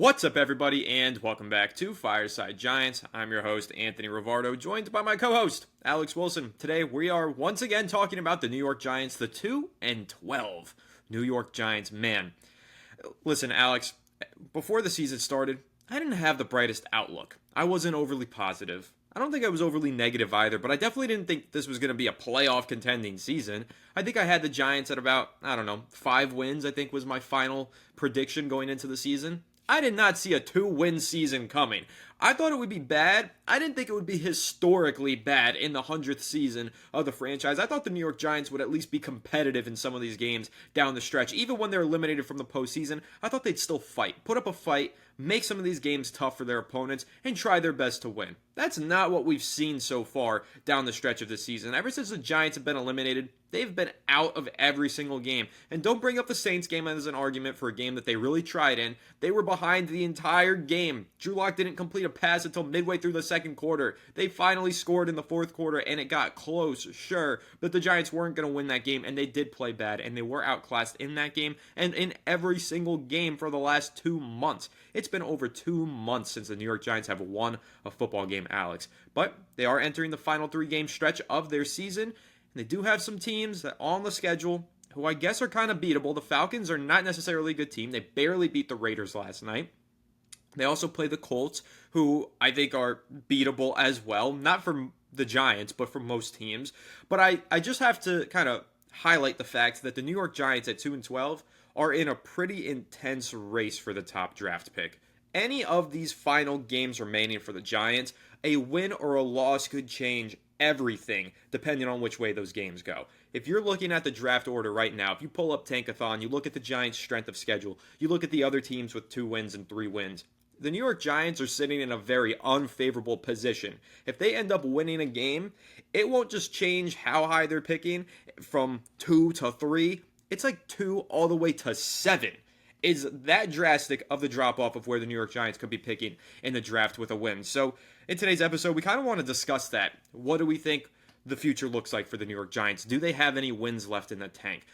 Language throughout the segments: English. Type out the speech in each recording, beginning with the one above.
What's up, everybody, and welcome back to Fireside Giants. I'm your host, Anthony Rivardo, joined by my co-host, Alex Wilson. Today, we are once again talking about the New York Giants, the 2-12 New York Giants. Man, listen, Alex, before the season started, I didn't have the brightest outlook. I wasn't overly positive. I don't think I was overly negative either, but I definitely didn't think this was going to be a playoff contending season. I think I had the Giants at about, 5 wins, I think was my final prediction going into the season. I did not see a 2-win season coming. I thought it would be bad. I didn't think it would be historically bad in the 100th season of the franchise. I thought the New York Giants would at least be competitive in some of these games down the stretch. Even when they're eliminated from the postseason, I thought they'd still fight, put up a fight, make some of these games tough for their opponents, and try their best to win. That's not what we've seen so far down the stretch of this season. Ever since the Giants have been eliminated, they've been out of every single game. And don't bring up the Saints game as an argument for a game that they really tried in. They were behind the entire game. Drew Lock didn't complete a pass until midway through the second quarter. They finally scored in the fourth quarter, and it got close, sure, but the Giants weren't going to win that game, and they did play bad, and they were outclassed in that game and in every single game for the last 2 months. It's been over 2 months since the New York Giants have won a football game, Alex. But they are entering the final 3-game stretch of their season, and they do have some teams that on the schedule who I guess are kind of beatable. The Falcons are not necessarily a good team. They barely beat the Raiders last night. They also play the Colts, who I think are beatable as well. Not for the Giants, but for most teams. But I just have to kind of highlight the fact that the New York Giants at 2-12 are in a pretty intense race for the top draft pick. Any of these final games remaining for the Giants, a win or a loss could change everything depending on which way those games go. If you're looking at the draft order right now, if you pull up Tankathon, you look at the Giants' strength of schedule, you look at the other teams with 2 wins and 3 wins, the New York Giants are sitting in a very unfavorable position. If they end up winning a game, it won't just change how high they're picking from 2 to 3. It's like 2 all the way to 7. Is that drastic of the drop-off of where the New York Giants could be picking in the draft with a win. So in today's episode, we kind of want to discuss that. What do we think the future looks like for the New York Giants? Do they have any wins left in the tank?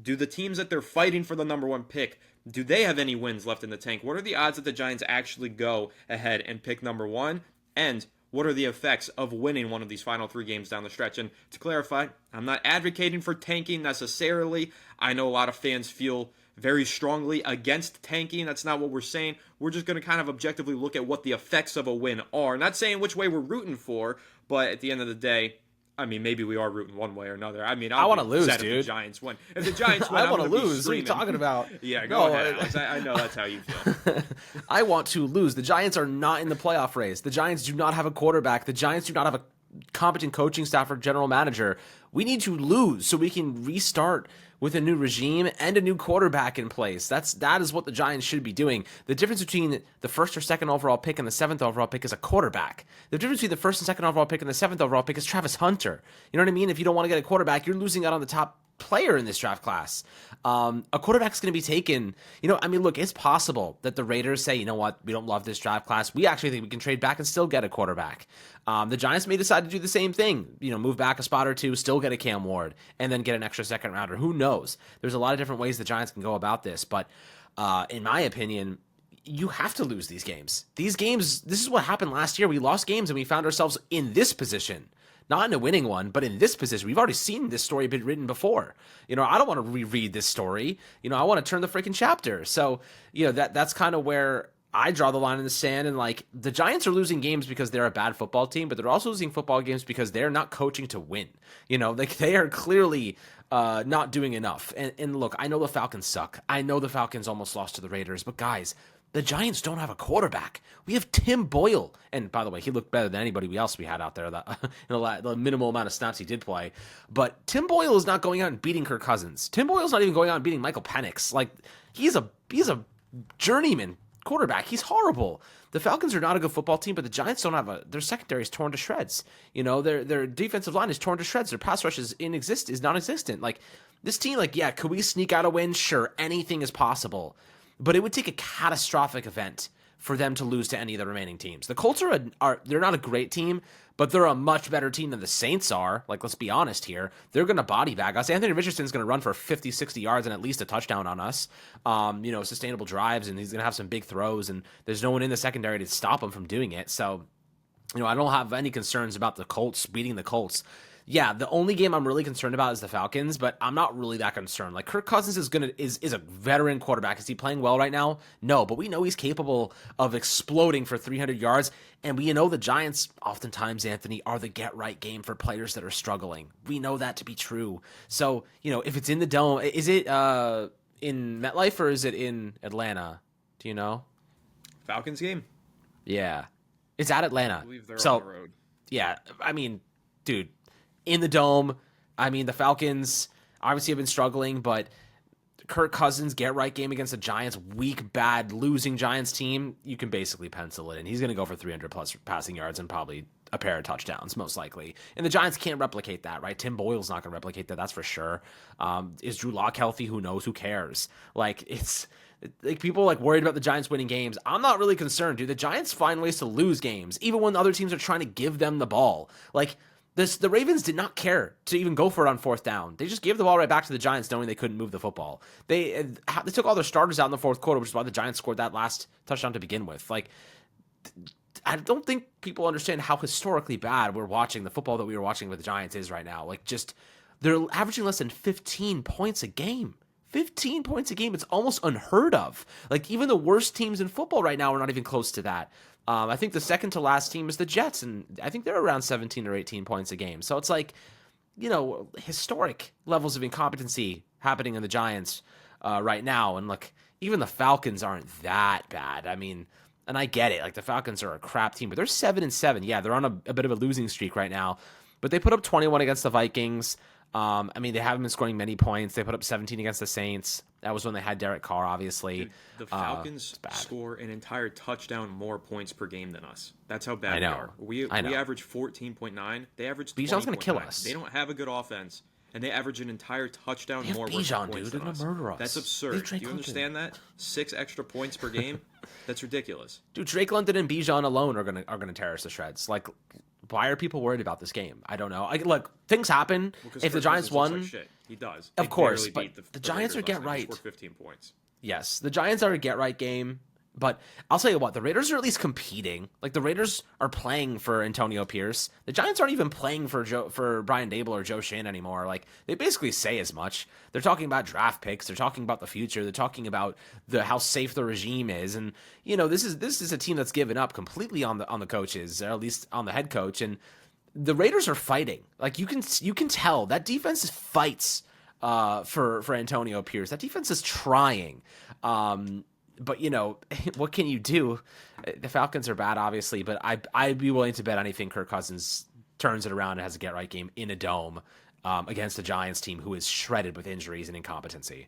Do the teams that they're fighting for the number 1 pick, do they have any wins left in the tank? What are the odds that the Giants actually go ahead and pick number 1? And what are the effects of winning one of these final 3 games down the stretch? And to clarify, I'm not advocating for tanking necessarily. I know a lot of fans feel very strongly against tanking. That's not what we're saying. We're just going to kind of objectively look at what the effects of a win are. Not saying which way we're rooting for, but at the end of the day, I mean, maybe we are rooting one way or another. I mean, I want to lose, dude. If the Giants win. If the Giants win, I want to lose. What are you talking about? Yeah, go ahead, Alex. I know that's how you feel. I want to lose. The Giants are not in the playoff race. The Giants do not have a quarterback. The Giants do not have a competent coaching staff or general manager. We need to lose so we can restart with a new regime and a new quarterback in place. That is what the Giants should be doing. The difference between the 1st or 2nd overall pick and the 7th overall pick is a quarterback. The difference between the 1st and 2nd overall pick and the 7th overall pick is Travis Hunter. You know what I mean? If you don't want to get a quarterback, you're losing out on the top player in this draft class. A quarterback's going to be taken. Look, it's possible that the Raiders say, you know what, we don't love this draft class. We actually think we can trade back and still get a quarterback. The Giants may decide to do the same thing, move back a spot or 2, still get a Cam Ward, and then get an extra 2nd rounder. Who knows? There's a lot of different ways the Giants can go about this, but in my opinion, you have to lose these games. These games, this is what happened last year. We lost games and we found ourselves in this position. Not in a winning one, but in this position. We've already seen this story been written before. I don't want to reread this story. I want to turn the freaking chapter. So, that's kind of where I draw the line in the sand. And the Giants are losing games because they're a bad football team, but they're also losing football games because they're not coaching to win. They are clearly not doing enough. And look, I know the Falcons suck. I know the Falcons almost lost to the Raiders, but guys, the Giants don't have a quarterback. We have Tim Boyle. And by the way, he looked better than anybody else we had out there in the minimal amount of snaps he did play. But Tim Boyle is not going out and beating Kirk Cousins. Tim Boyle's not even going out and beating Michael Penix. He's a journeyman quarterback. He's horrible. The Falcons are not a good football team, but the Giants don't have their secondary is torn to shreds. Their defensive line is torn to shreds. Their pass rush is non-existent. This team, could we sneak out a win? Sure, anything is possible. But it would take a catastrophic event for them to lose to any of the remaining teams. The Colts are they're not a great team, but they're a much better team than the Saints are. Like, let's be honest here. They're going to body bag us. Anthony Richardson's going to run for 50, 60 yards and at least a touchdown on us. Sustainable drives, and he's going to have some big throws, and there's no one in the secondary to stop him from doing it. So, I don't have any concerns about the Colts beating the Colts. Yeah, the only game I'm really concerned about is the Falcons, but I'm not really that concerned. Like, Kirk Cousins is a veteran quarterback. Is he playing well right now? No, but we know he's capable of exploding for 300 yards, and we know the Giants oftentimes, Anthony, are the get-right game for players that are struggling. We know that to be true. So, if it's in the Dome, is it in MetLife or is it in Atlanta? Do you know? Falcons game? Yeah. It's at Atlanta. I believe they're on the road. Yeah, dude, in the Dome. The Falcons obviously have been struggling, but Kirk Cousins get-right game against the Giants, weak, bad, losing Giants team, you can basically pencil it in. He's going to go for 300-plus passing yards and probably a pair of touchdowns, most likely. And the Giants can't replicate that, right? Tim Boyle's not going to replicate that, that's for sure. Is Drew Lock healthy? Who knows? Who cares? People worried about the Giants winning games. I'm not really concerned, dude. The Giants find ways to lose games, even when other teams are trying to give them the ball. The Ravens did not care to even go for it on fourth down. They just gave the ball right back to the Giants, knowing they couldn't move the football. They took all their starters out in the fourth quarter, which is why the Giants scored that last touchdown to begin with. I don't think people understand how historically bad we're watching the football that we were watching with the Giants is right now. They're averaging less than 15 points a game. 15 points a game. It's almost unheard of. Even the worst teams in football right now are not even close to that. I think the second to last team is the Jets, and I think they're around 17 or 18 points a game. So it's historic levels of incompetency happening in the Giants right now. And even the Falcons aren't that bad. And I get it. The Falcons are a crap team, but they're 7-7. Yeah, they're on a bit of a losing streak right now. But they put up 21 against the Vikings. They haven't been scoring many points. They put up 17 against the Saints. That was when they had Derek Carr, obviously. Dude, the Falcons score an entire touchdown more points per game than us. That's how bad we are. We average 14.9. They average 20.9. Bijan's going to kill us. They don't have a good offense, and they average an entire touchdown more Bijan, points dude. than us. They're going to murder us. That's absurd. Do you understand that? 6 extra points per game? That's ridiculous. Dude, Drake London and Bijan alone are gonna tear us to shreds. Why are people worried about this game? I don't know. Things happen. If the Giants won, shit. He does. Of course, but the Giants are get right. 15 points. Yes, the Giants are a get right game. But I'll tell you what, the Raiders are at least competing. The Raiders are playing for Antonio Pierce. The Giants aren't even playing for Brian Dable or Joe Shane anymore. They basically say as much. They're talking about draft picks. They're talking about the future. They're talking about how safe the regime is. And this is a team that's given up completely on the coaches, or at least on the head coach. And the Raiders are fighting. You can tell that defense fights for Antonio Pierce. That defense is trying. But, what can you do? The Falcons are bad, obviously, but I'd be willing to bet anything Kirk Cousins turns it around and has a get-right game in a dome against a Giants team who is shredded with injuries and incompetency.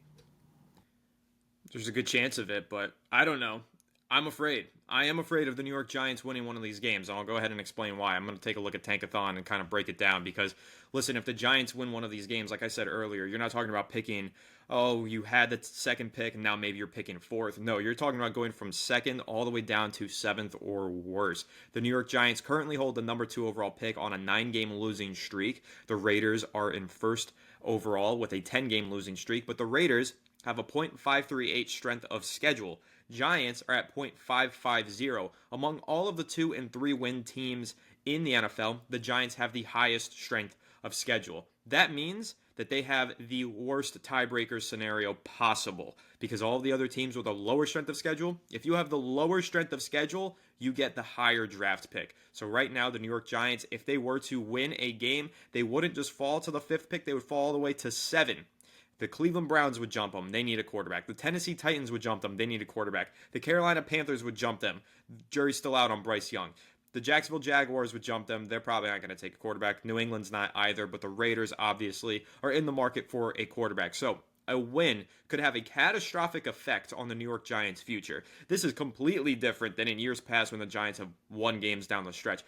There's a good chance of it, but I don't know. I'm afraid. I am afraid of the New York Giants winning one of these games, and I'll go ahead and explain why. I'm going to take a look at Tankathon and kind of break it down because, listen, if the Giants win one of these games, like I said earlier, you're not talking about picking, you had the second pick, and now maybe you're picking fourth. No, you're talking about going from second all the way down to seventh or worse. The New York Giants currently hold the number 2 overall pick on a 9-game losing streak. The Raiders are in first overall with a 10-game losing streak, but the Raiders have a .538 strength of schedule. Giants are at .550. Among all of the 2 and 3 win teams in the NFL, the Giants have the highest strength of schedule. That means that they have the worst tiebreaker scenario possible because all the other teams with a lower strength of schedule, if you have the lower strength of schedule, you get the higher draft pick. So right now, the New York Giants, if they were to win a game, they wouldn't just fall to the 5th pick, they would fall all the way to 7. The Cleveland Browns would jump them. They need a quarterback. The Tennessee Titans would jump them. They need a quarterback. The Carolina Panthers would jump them. Jury's still out on Bryce Young. The Jacksonville Jaguars would jump them. They're probably not going to take a quarterback. New England's not either, but the Raiders obviously are in the market for a quarterback. So a win could have a catastrophic effect on the New York Giants' future. This is completely different than in years past when the Giants have won games down the stretch.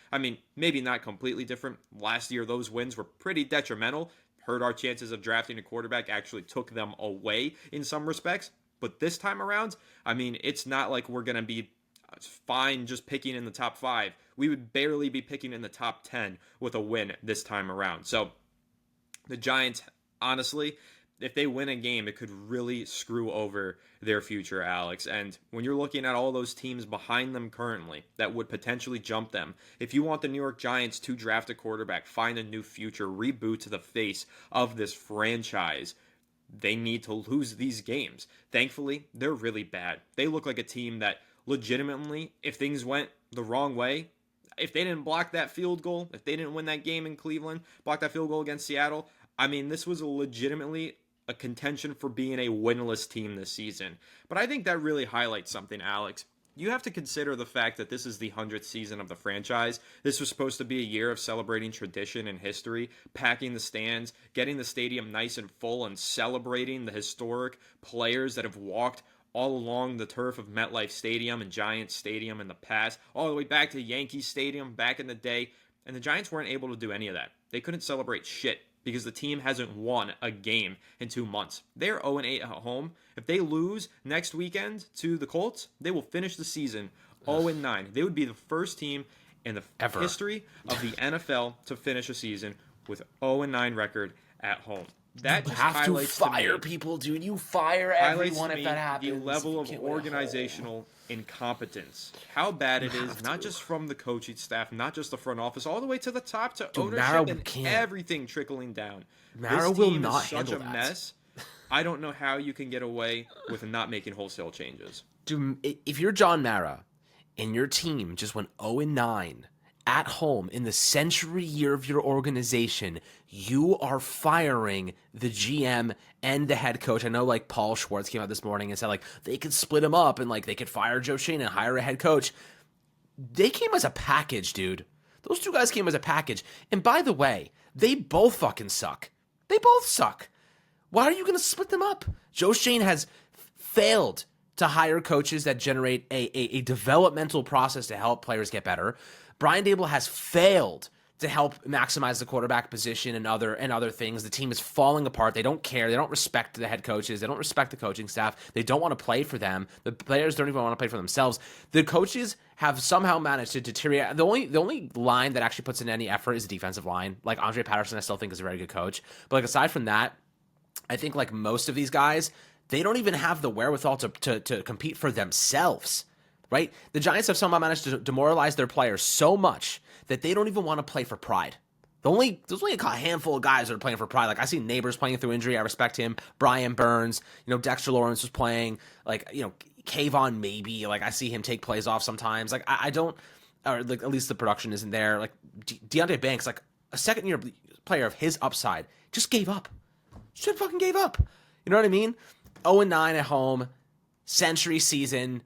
Maybe not completely different. Last year, those wins were pretty detrimental. Hurt our chances of drafting a quarterback, actually took them away in some respects. But this time around, it's not like we're going to be fine just picking in the top 5. We would barely be picking in the top 10 with a win this time around. So the Giants, honestly, if they win a game, it could really screw over their future, Alex. And when you're looking at all those teams behind them currently that would potentially jump them, if you want the New York Giants to draft a quarterback, find a new future, reboot to the face of this franchise, they need to lose these games. Thankfully, they're really bad. They look like a team that legitimately, if things went the wrong way, if they didn't block that field goal, if they didn't win that game in Cleveland, block that field goal against Seattle, I mean, this was legitimately a contention for being a winless team this season. But I think that really highlights something, Alex. You have to consider the fact that this is the 100th season of the franchise. This was supposed to be a year of celebrating tradition and history, packing the stands, getting the stadium nice and full, and celebrating the historic players that have walked all along the turf of MetLife Stadium and Giants Stadium in the past, all the way back to Yankee Stadium back in the day. And the Giants weren't able to do any of that. They couldn't celebrate shit because the team hasn't won a game in 2 months. They're 0-8 at home. If they lose next weekend to the Colts, they will finish the season 0-9. They would be the first team in the history of the NFL to finish a season with 0-9 record at home. That just have to highlights fire to me, people, dude. You fire everyone if that happens. the level of organizational incompetence. How bad it is, not just from the coaching staff, not just the front office, all the way to the top, to ownership and everything trickling down. Mara this will team not is such handle a that. mess. I don't know how you can get away with not making wholesale changes. Dude, if you're John Mara and your team just went 0-9 at home in the century year of your organization, you are firing the GM and the head coach. I know like Paul Schwartz came out this morning and said like they could split them up and like they could fire Joe Schoen and hire a head coach. They came as a package, dude. Those two guys came as a package. And by the way, they both fucking suck. They both suck. Why are you going to split them up? Joe Schoen has failed to hire coaches that generate a developmental process to help players get better. Brian Daboll has failed to help maximize the quarterback position and other things. The team is falling apart. They don't care. They don't respect the head coaches. They don't respect the coaching staff. They don't want to play for them. The players don't even want to play for themselves. The coaches have somehow managed to deteriorate. The only line that actually puts in any effort is the defensive line. Like Andre Patterson, I still think is a very good coach. But like aside from that, I think like most of these guys, they don't even have the wherewithal to compete for themselves. Right? The Giants have somehow managed to demoralize their players so much that they don't even want to play for pride. There's only a handful of guys that are playing for pride. Like I see Neighbors playing through injury. I respect him. Brian Burns, Dexter Lawrence was playing. Like, Kayvon maybe. Like I see him take plays off sometimes. Like I don't, or like at least the production isn't there. Like Deontay Banks, like a second year player of his upside, just gave up. Just fucking gave up. You know what I mean? 0-9 at home, century season.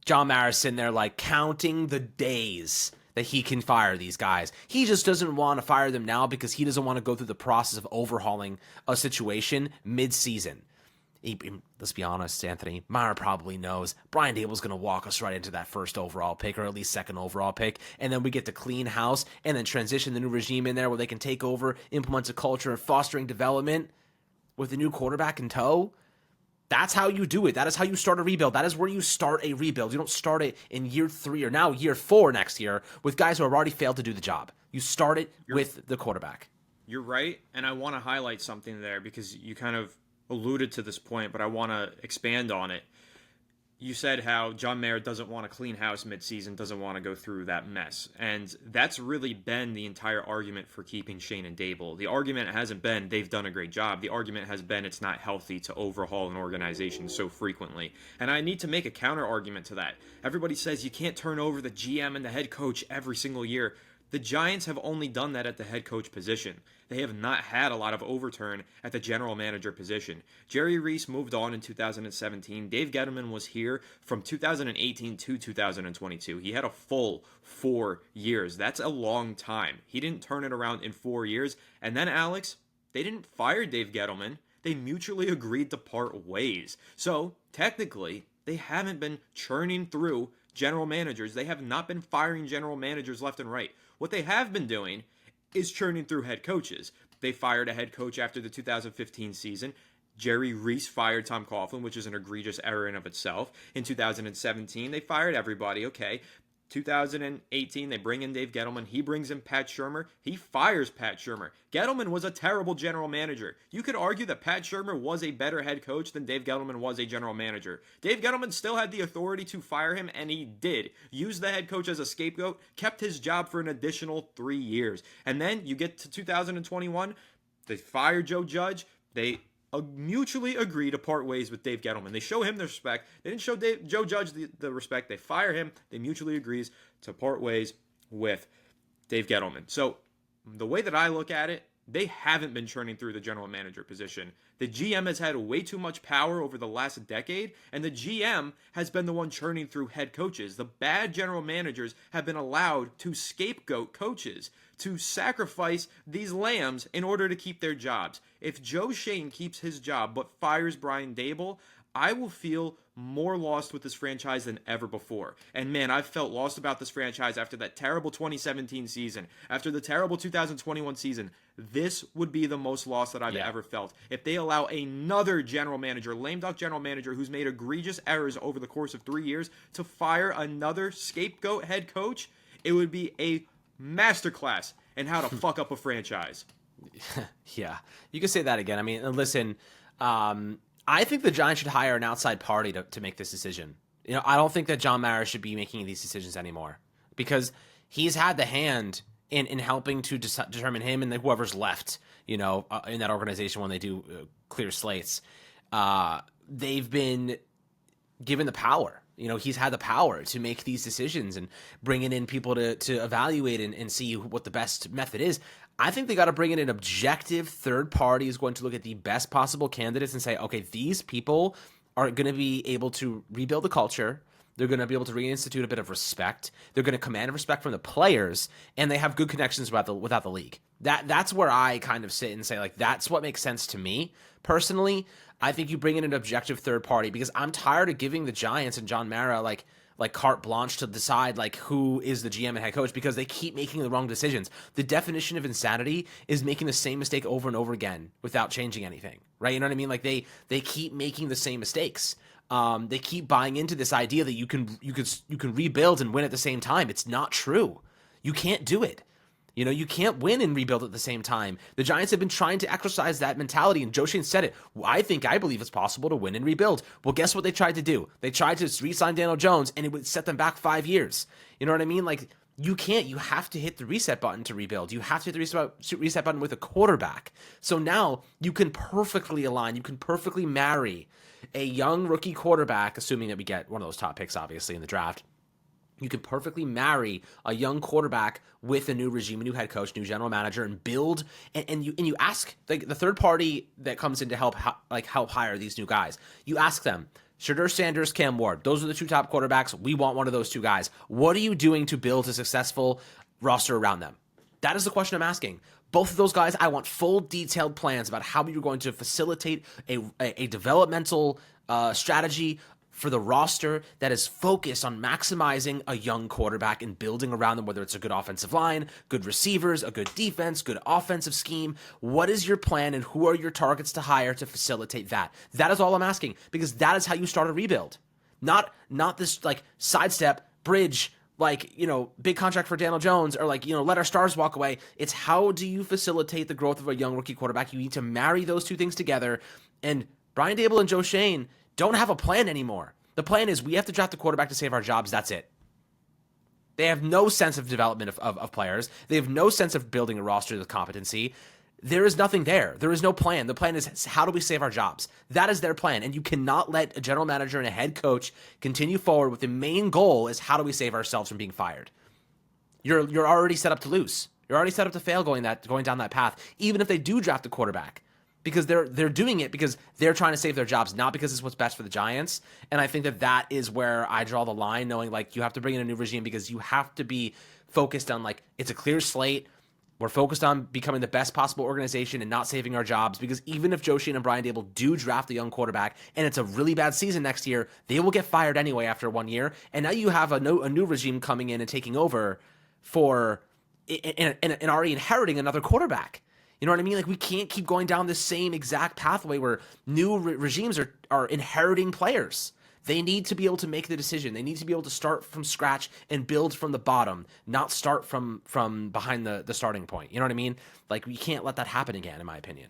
John Mara's sitting there like counting the days that he can fire these guys. He just doesn't want to fire them now because he doesn't want to go through the process of overhauling a situation mid-season. Let's be honest, Anthony. Mara probably knows Brian Daboll's going to walk us right into that first overall pick or at least second overall pick, and then we get to clean house and then transition the new regime in there where they can take over, implement a culture of fostering development with a new quarterback in tow. That's how you do it. That is how you start a rebuild. That is where you start a rebuild. You don't start it in year 3 or now year 4 next year with guys who have already failed to do the job. You start it with the quarterback. You're right, and I want to highlight something there because you kind of alluded to this point, but I want to expand on it. You said how John Mara doesn't want to clean house midseason, doesn't want to go through that mess. And that's really been the entire argument for keeping Schoen and Daboll. The argument hasn't been they've done a great job. The argument has been it's not healthy to overhaul an organization so frequently. And I need to make a counter argument to that. Everybody says you can't turn over the GM and the head coach every single year. The Giants have only done that at the head coach position. They have not had a lot of overturn at the general manager position. Jerry Reese moved on in 2017. Dave Gettleman was here from 2018 to 2022. He had a full 4 years. That's a long time. He didn't turn it around in 4 years. And then, Alex, they didn't fire Dave Gettleman. They mutually agreed to part ways. So, technically, they haven't been churning through general managers. They have not been firing general managers left and right. What they have been doing is churning through head coaches. They fired a head coach after the 2015 season, Jerry Reese fired Tom Coughlin, which is an egregious error in of itself. In 2017, they fired everybody. Okay. 2018, they bring in Dave Gettleman. He brings in Pat Shurmur. He fires Pat Shurmur. Gettleman was a terrible general manager. You could argue that Pat Shurmur was a better head coach than Dave Gettleman was a general manager. Dave Gettleman still had the authority to fire him, and he did. Used the head coach as a scapegoat, kept his job for an additional 3 years. And then you get to 2021, they fire Joe Judge. They mutually agree to part ways with Dave Gettleman. They show him the respect. They didn't show Joe Judge the respect. They fire him. They mutually agrees to part ways with Dave Gettleman. So the way that I look at it, they haven't been churning through the general manager position. The GM has had way too much power over the last decade, and the GM has been the one churning through head coaches. The bad general managers have been allowed to scapegoat coaches, to sacrifice these lambs in order to keep their jobs. If Joe Schoen keeps his job but fires Brian Daboll, I will feel more lost with this franchise than ever before. And man, I've felt lost about this franchise after that terrible 2017 season, after the terrible 2021 season. This would be the most lost that I've ever felt. If they allow another general manager, lame duck general manager, who's made egregious errors over the course of 3 years, to fire another scapegoat head coach, it would be a masterclass in how to fuck up a franchise. Yeah, you can say that again. I mean, listen, I think the Giants should hire an outside party to make this decision. I don't think that John Mara should be making these decisions anymore, because he's had the hand in helping to determine him and whoever's left, in that organization when they do clear slates. They've been given the power. He's had the power to make these decisions and bringing in people to evaluate and see what the best method is. I think they got to bring in an objective third party who's going to look at the best possible candidates and say, okay, these people are going to be able to rebuild the culture. They're going to be able to reinstitute a bit of respect. They're going to command respect from the players, and they have good connections without the league. That's where I kind of sit and say, like, that's what makes sense to me personally. I think you bring in an objective third party, because I'm tired of giving the Giants and John Mara like carte blanche to decide like who is the GM and head coach, because they keep making the wrong decisions. The definition of insanity is making the same mistake over and over again without changing anything, right? You know what I mean? Like they keep making the same mistakes. They keep buying into this idea that you can rebuild and win at the same time. It's not true. You can't do it. You can't win and rebuild at the same time. The Giants have been trying to exercise that mentality, and Joe Schoen said it. I believe it's possible to win and rebuild. Well, guess what they tried to do? They tried to re-sign Daniel Jones, and it would set them back 5 years. You know what I mean? Like, you can't. You have to hit the reset button to rebuild. You have to hit the reset button with a quarterback. So now you can perfectly align. You can perfectly marry a young rookie quarterback, assuming that we get one of those top picks, obviously, in the draft. You can perfectly marry a young quarterback with a new regime, a new head coach, new general manager, and build. And you ask the third party that comes in to help hire these new guys. You ask them, Shadur Sanders, Cam Ward, those are the two top quarterbacks. We want one of those two guys. What are you doing to build a successful roster around them? That is the question I'm asking. Both of those guys, I want full detailed plans about how you're going to facilitate a developmental strategy for the roster that is focused on maximizing a young quarterback and building around them, whether it's a good offensive line, good receivers, a good defense, good offensive scheme. What is your plan, and who are your targets to hire to facilitate that? That is all I'm asking, because that is how you start a rebuild. Not this like sidestep, bridge, big contract for Daniel Jones, or let our stars walk away. It's how do you facilitate the growth of a young rookie quarterback? You need to marry those two things together. And Brian Daboll and Joe Schoen don't have a plan anymore. The plan is we have to draft a quarterback to save our jobs. That's it. They have no sense of development of players. They have no sense of building a roster with competency. There is nothing there. There is no plan. The plan is, how do we save our jobs? That is their plan. And you cannot let a general manager and a head coach continue forward with the main goal is how do we save ourselves from being fired? You're already set up to lose. You're already set up to fail going down that path, even if they do draft a quarterback. Because they're doing it because they're trying to save their jobs, not because it's what's best for the Giants. And I think that is where I draw the line, knowing you have to bring in a new regime, because you have to be focused on it's a clear slate. We're focused on becoming the best possible organization and not saving our jobs, because even if Joe Schoen and Brian Daboll do draft a young quarterback and it's a really bad season next year, they will get fired anyway after 1 year. And now you have a new regime coming in and taking over and already inheriting another quarterback. You know what I mean? Like, we can't keep going down the same exact pathway where new regimes are inheriting players. They need to be able to make the decision. They need to be able to start from scratch and build from the bottom, not start from behind the starting point. You know what I mean? Like, we can't let that happen again, in my opinion.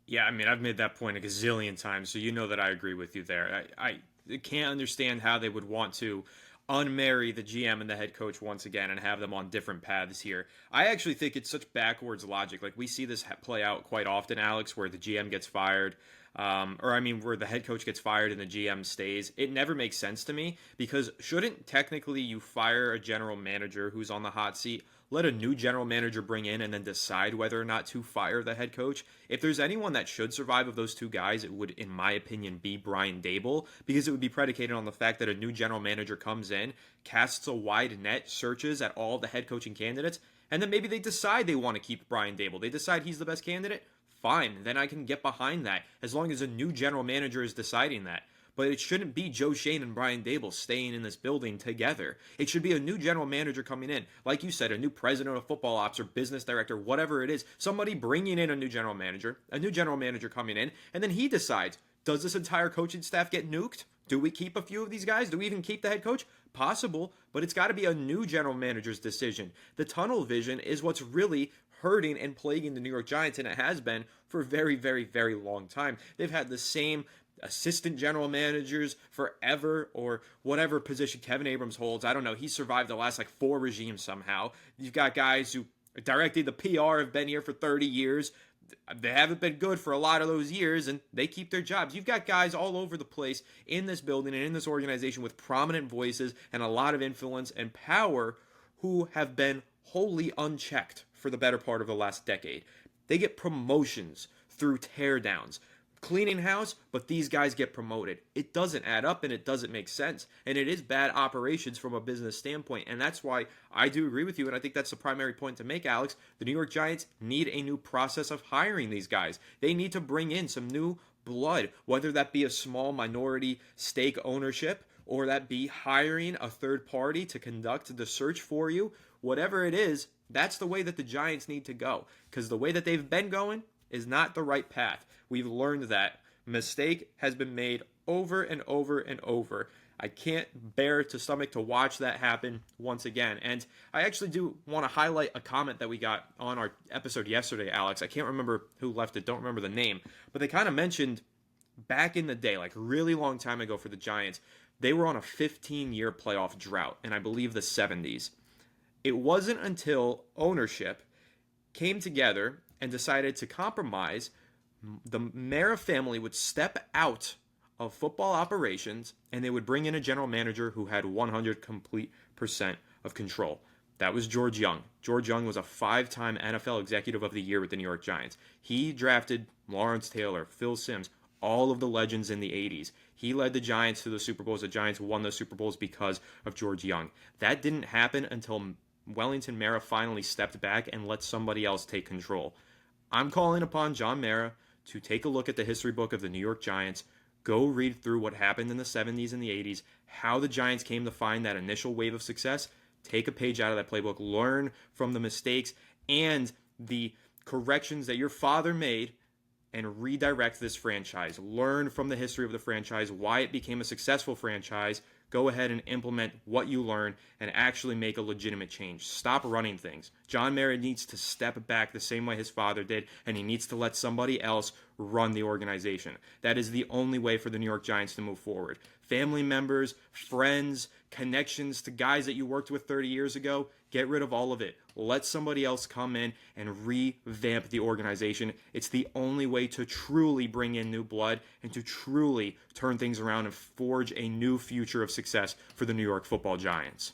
Yeah, I mean, I've made that point a gazillion times, so you know that I agree with you there. I can't understand how they would want to unmarry the GM and the head coach once again and have them on different paths here. I actually think it's such backwards logic. Like, we see this play out quite often, Alex, where the GM gets fired, where the head coach gets fired and the GM stays. It never makes sense to me because shouldn't technically you fire a general manager who's on the hot seat, let a new general manager bring in and then decide whether or not to fire the head coach? If there's anyone that should survive of those two guys, it would, in my opinion, be Brian Dable, because it would be predicated on the fact that a new general manager comes in, casts a wide net, searches at all the head coaching candidates, and then maybe they decide they want to keep Brian Dable. They decide he's the best candidate. Fine, then I can get behind that as long as a new general manager is deciding that. But it shouldn't be Joe Shane and Brian Dable staying in this building together. It should be a new general manager coming in. Like you said, a new president of football ops or business director, whatever it is. Somebody bringing in a new general manager coming in, and then he decides, does this entire coaching staff get nuked? Do we keep a few of these guys? Do we even keep the head coach? Possible, but it's got to be a new general manager's decision. The tunnel vision is what's really hurting and plaguing the New York Giants, and it has been for a very, very, very long time. They've had the same assistant general managers forever, or whatever position Kevin Abrams holds. I don't know. He survived the last 4 regimes somehow. You've got guys who directing the PR have been here for 30 years. They haven't been good for a lot of those years, and they keep their jobs. You've got guys all over the place in this building and in this organization with prominent voices and a lot of influence and power who have been wholly unchecked for the better part of the last decade. They get promotions through teardowns. Cleaning house, but these guys get promoted. It doesn't add up and it doesn't make sense. And it is bad operations from a business standpoint. And that's why I do agree with you. And I think that's the primary point to make, Alex. The New York Giants need a new process of hiring these guys. They need to bring in some new blood, whether that be a small minority stake ownership or that be hiring a third party to conduct the search for you. Whatever it is, that's the way that the Giants need to go. Because the way that they've been going is not the right path. We've learned that. Mistake has been made over and over and over. I can't bear to stomach to watch that happen once again. And I actually do want to highlight a comment that we got on our episode yesterday, Alex. I can't remember who left it, don't remember the name, but they kind of mentioned back in the day, like a really long time ago for the Giants, they were on a 15-year playoff drought, and I believe the 70s. It wasn't until ownership came together and decided to compromise. The Mara family would step out of football operations and they would bring in a general manager who had 100% complete of control. That was George Young. George Young was a 5-time NFL Executive of the Year with the New York Giants. He drafted Lawrence Taylor, Phil Simms, all of the legends in the 80s. He led the Giants to the Super Bowls. The Giants won those Super Bowls because of George Young. That didn't happen until Wellington Mara finally stepped back and let somebody else take control. I'm calling upon John Mara to take a look at the history book of the New York Giants, go read through what happened in the 70s and the 80s, how the Giants came to find that initial wave of success, take a page out of that playbook, learn from the mistakes and the corrections that your father made, and redirect this franchise. Learn from the history of the franchise, why it became a successful franchise. Go ahead and implement what you learn and actually make a legitimate change. Stop running things. John Mara needs to step back the same way his father did, and he needs to let somebody else run the organization. That is the only way for the New York Giants to move forward. Family members, friends, connections to guys that you worked with 30 years ago, get rid of all of it. Let somebody else come in and revamp the organization. It's the only way to truly bring in new blood and to truly turn things around and forge a new future of success for the New York Football Giants.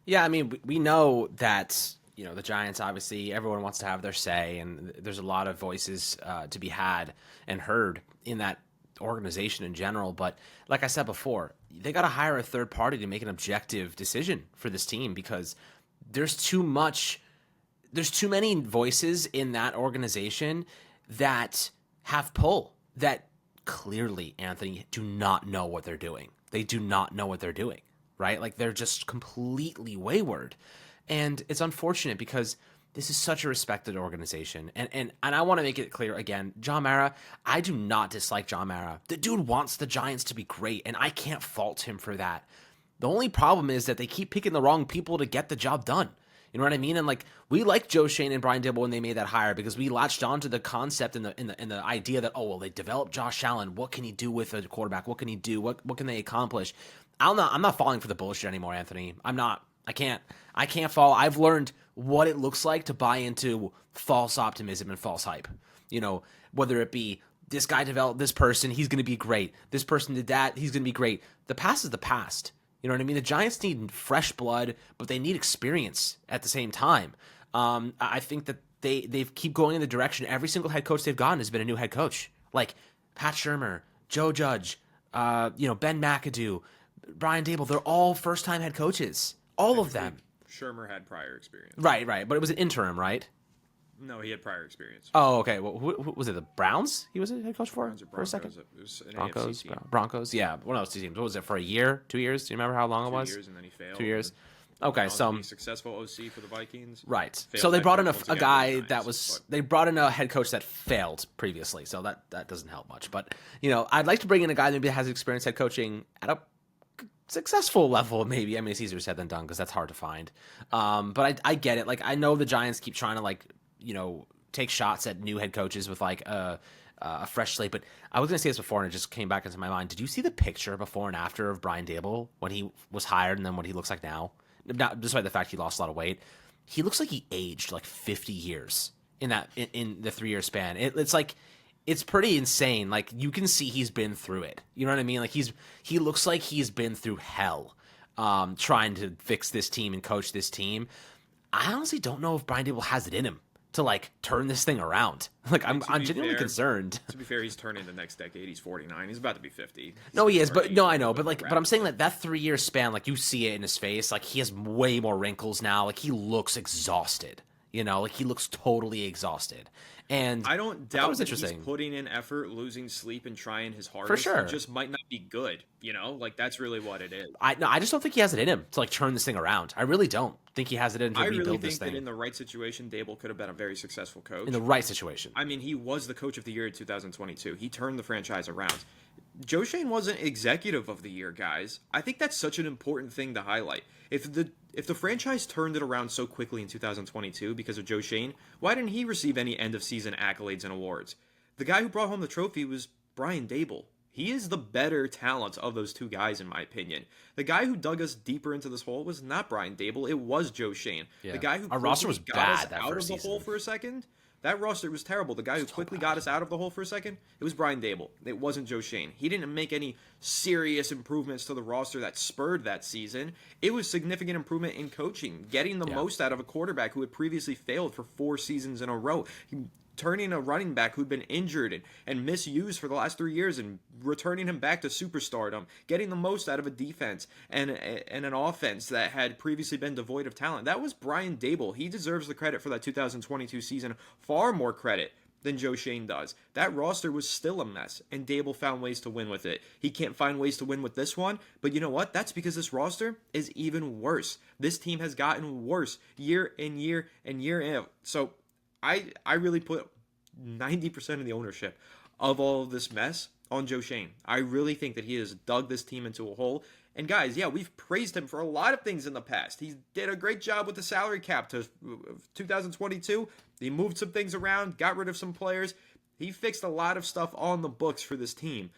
Yeah, I mean, we know that, the Giants, obviously, everyone wants to have their say, and there's a lot of voices to be had and heard in that organization in general. But like I said before, they got to hire a third party to make an objective decision for this team, because there's too many voices in that organization that have pull, that clearly, Anthony, do not know what they're doing. They do not know what they're doing, right? Like, they're just completely wayward. And it's unfortunate because this is such a respected organization. And I want to make it clear again, John Mara, I do not dislike John Mara. The dude wants the Giants to be great, and I can't fault him for that. The only problem is that they keep picking the wrong people to get the job done. You know what I mean? And like, we liked Joe Schoen and Brian Dibble when they made that hire because we latched onto the concept and the idea that, oh well, they developed Josh Allen. What can he do with a quarterback? What can he do? What can they accomplish? I'm not falling for the bullshit anymore, Anthony. I'm not. I can't fall. I've learned what it looks like to buy into false optimism and false hype. You know, whether it be this guy developed this person, he's going to be great. This person did that, he's going to be great. The past is the past. You know what I mean? The Giants need fresh blood, but they need experience at the same time. I think that they keep going in the direction. Every single head coach they've gotten has been a new head coach. Like Pat Shurmur, Joe Judge, Ben McAdoo, Brian Dable. They're all first-time head coaches. All of them. Shermer had prior experience. Right. But it was an interim, right? No, he had prior experience. Oh, okay. Well, who was it? The Browns? He was a head coach for a second. It was an Broncos. AFC team. Broncos. Yeah, one of those two teams. What was it for a year? 2 years? Do you remember how long it was? 2 years, and then he failed. 2 years. Okay, so successful OC for the Vikings. Right. Failed So they brought in head coach a once guy again for the that Giants, was. but They brought in a head coach that failed previously, so that doesn't help much. But I'd like to bring in a guy that maybe has experience head coaching at a successful level, maybe. I mean, it's easier said than done because that's hard to find. But I get it. Like, I know the Giants keep trying to take shots at new head coaches with like a fresh slate. But I was going to say this before, and it just came back into my mind. Did you see the picture before and after of Brian Dable when he was hired, and then what he looks like now? Not despite the fact he lost a lot of weight, he looks like he aged like 50 years in the 3-year span. It's like, it's pretty insane. Like, you can see he's been through it. You know what I mean? Like, he looks like he's been through hell trying to fix this team and coach this team. I honestly don't know if Brian Dable has it in him to like turn this thing around. Like, I'm genuinely concerned. To be fair, he's turning the next decade. He's 49. He's about to be 50. No, he is, but no, I know, but I'm saying that 3-year span, like, you see it in his face. Like, he has way more wrinkles now. Like, he looks exhausted. Like, he looks totally exhausted. And I don't doubt that he's interesting. putting in effort, losing sleep, and trying his hardest. For sure. He just might not be good. Like, that's really what it is. I just don't think he has it in him to like turn this thing around. I really don't think he has it in to rebuild this thing. I really think that in the right situation, Dable could have been a very successful coach. In the right situation. I mean, he was the coach of the year in 2022. He turned the franchise around. Joe Schoen wasn't executive of the year, guys. I think that's such an important thing to highlight. If the franchise turned it around so quickly in 2022 because of Joe Schoen, why didn't he receive any end-of-season accolades and awards? The guy who brought home the trophy was Brian Dable. He is the better talent of those two guys, in my opinion. The guy who dug us deeper into this hole was not Brian Dable. It was Joe Schoen. Yeah. The guy who Our roster was got us bad that out of first the season. hole for a second. That roster was terrible. The guy who quickly got us out of the hole for a second, it was Brian Dable. It wasn't Joe Schoen. He didn't make any serious improvements to the roster that spurred that season. It was significant improvement in coaching, getting the most out of a quarterback who had previously failed for 4 seasons in a row. Turning a running back who'd been injured and misused for the last 3 years and returning him back to superstardom, getting the most out of a defense and an offense that had previously been devoid of talent. That was Brian Dable. He deserves the credit for that 2022 season, far more credit than Joe Schoen does. That roster was still a mess, and Dable found ways to win with it. He can't find ways to win with this one, but you know what? That's because this roster is even worse. This team has gotten worse year in year and year in. So I really put 90% of the ownership of all of this mess on Joe Schoen. I really think that he has dug this team into a hole. And guys, yeah, we've praised him for a lot of things in the past. He did a great job with the salary cap to 2022. He moved some things around, got rid of some players. He fixed a lot of stuff on the books for this team.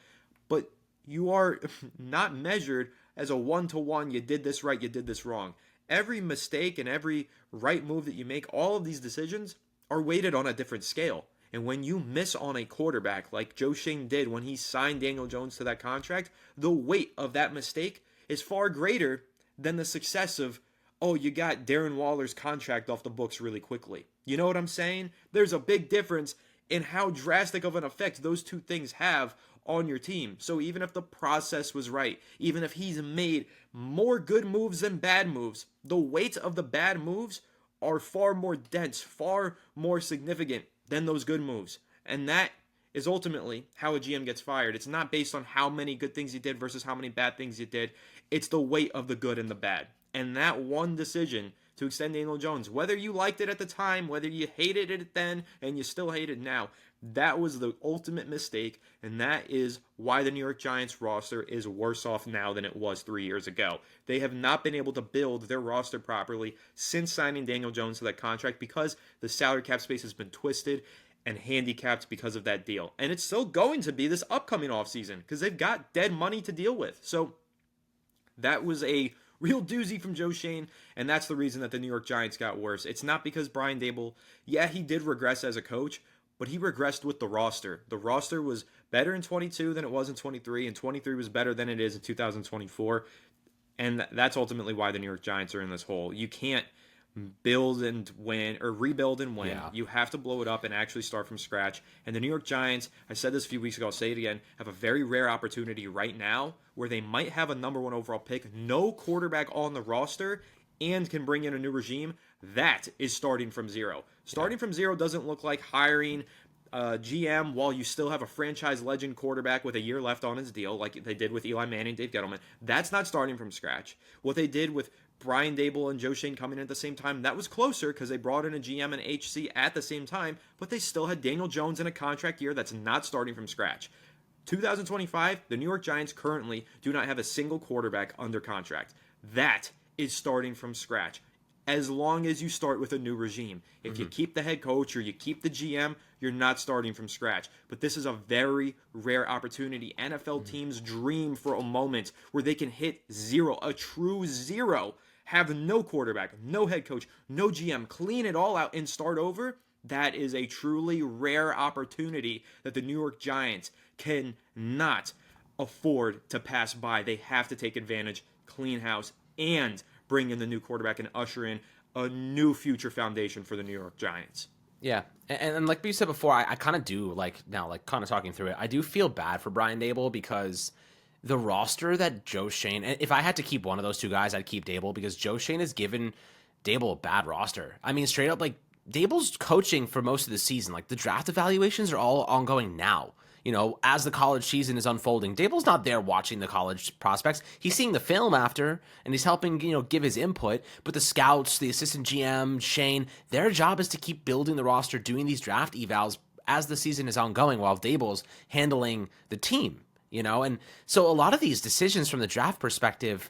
But you are not measured as a one-to-one, you did this right, you did this wrong. Every mistake and every right move that you make, all of these decisions are weighted on a different scale. And when you miss on a quarterback like Joe Schoen did when he signed Daniel Jones to that contract, the weight of that mistake is far greater than the success of, oh, you got Darren Waller's contract off the books really quickly. You know what I'm saying? There's a big difference in how drastic of an effect those two things have on your team. So even if the process was right, even if he's made more good moves than bad moves, the weight of the bad moves are far more dense, far more significant than those good moves. And that is ultimately how a GM gets fired. It's not based on how many good things he did versus how many bad things he did. It's the weight of the good and the bad. And that one decision to extend Daniel Jones. Whether you liked it at the time, whether you hated it then, and you still hate it now, that was the ultimate mistake, and that is why the New York Giants roster is worse off now than it was 3 years ago. They have not been able to build their roster properly since signing Daniel Jones to that contract because the salary cap space has been twisted and handicapped because of that deal. And it's still going to be this upcoming offseason because they've got dead money to deal with. So that was a real doozy from Joe Schoen, and that's the reason that the New York Giants got worse. It's not because Brian Daboll, yeah, he did regress as a coach, but he regressed with the roster. The roster was better in 22 than it was in 23, and 23 was better than it is in 2024. And that's ultimately why the New York Giants are in this hole. You can't build and win or rebuild and win. Yeah. You have to blow it up and actually start from scratch. And the New York Giants, I said this a few weeks ago, I'll say it again, have a very rare opportunity right now where they might have a number one overall pick, no quarterback on the roster, and can bring in a new regime. That is starting from zero. Starting from zero doesn't look like hiring GM while you still have a franchise legend quarterback with a year left on his deal, like they did with Eli Manning, Dave Gettleman. That's not starting from scratch. What they did with Brian Daboll and Joe Schoen coming in at the same time, that was closer because they brought in a GM and HC at the same time, but they still had Daniel Jones in a contract year. That's not starting from scratch. 2025, the New York Giants currently do not have a single quarterback under contract. That is starting from scratch. As long as you start with a new regime. If you keep the head coach or you keep the GM, you're not starting from scratch. But this is a very rare opportunity. NFL teams dream for a moment where they can hit zero, a true zero, have no quarterback, no head coach, no GM, clean it all out and start over. That is a truly rare opportunity that the New York Giants cannot afford to pass by. They have to take advantage, clean house, and bring in the new quarterback and usher in a new future foundation for the New York Giants. Yeah, and like we said before, I kind of do, kind of talking through it, I do feel bad for Brian Daboll because the roster that Joe Schoen, if I had to keep one of those two guys, I'd keep Daboll because Joe Schoen has given Daboll a bad roster. I mean, straight up, like, Daboll's coaching for most of the season. Like, the draft evaluations are all ongoing now. You know, as the college season is unfolding, Daboll's not there watching the college prospects. He's seeing the film after, and he's helping, give his input. But the scouts, the assistant GM, Shane, their job is to keep building the roster, doing these draft evals as the season is ongoing, while Daboll's handling the team, And so a lot of these decisions from the draft perspective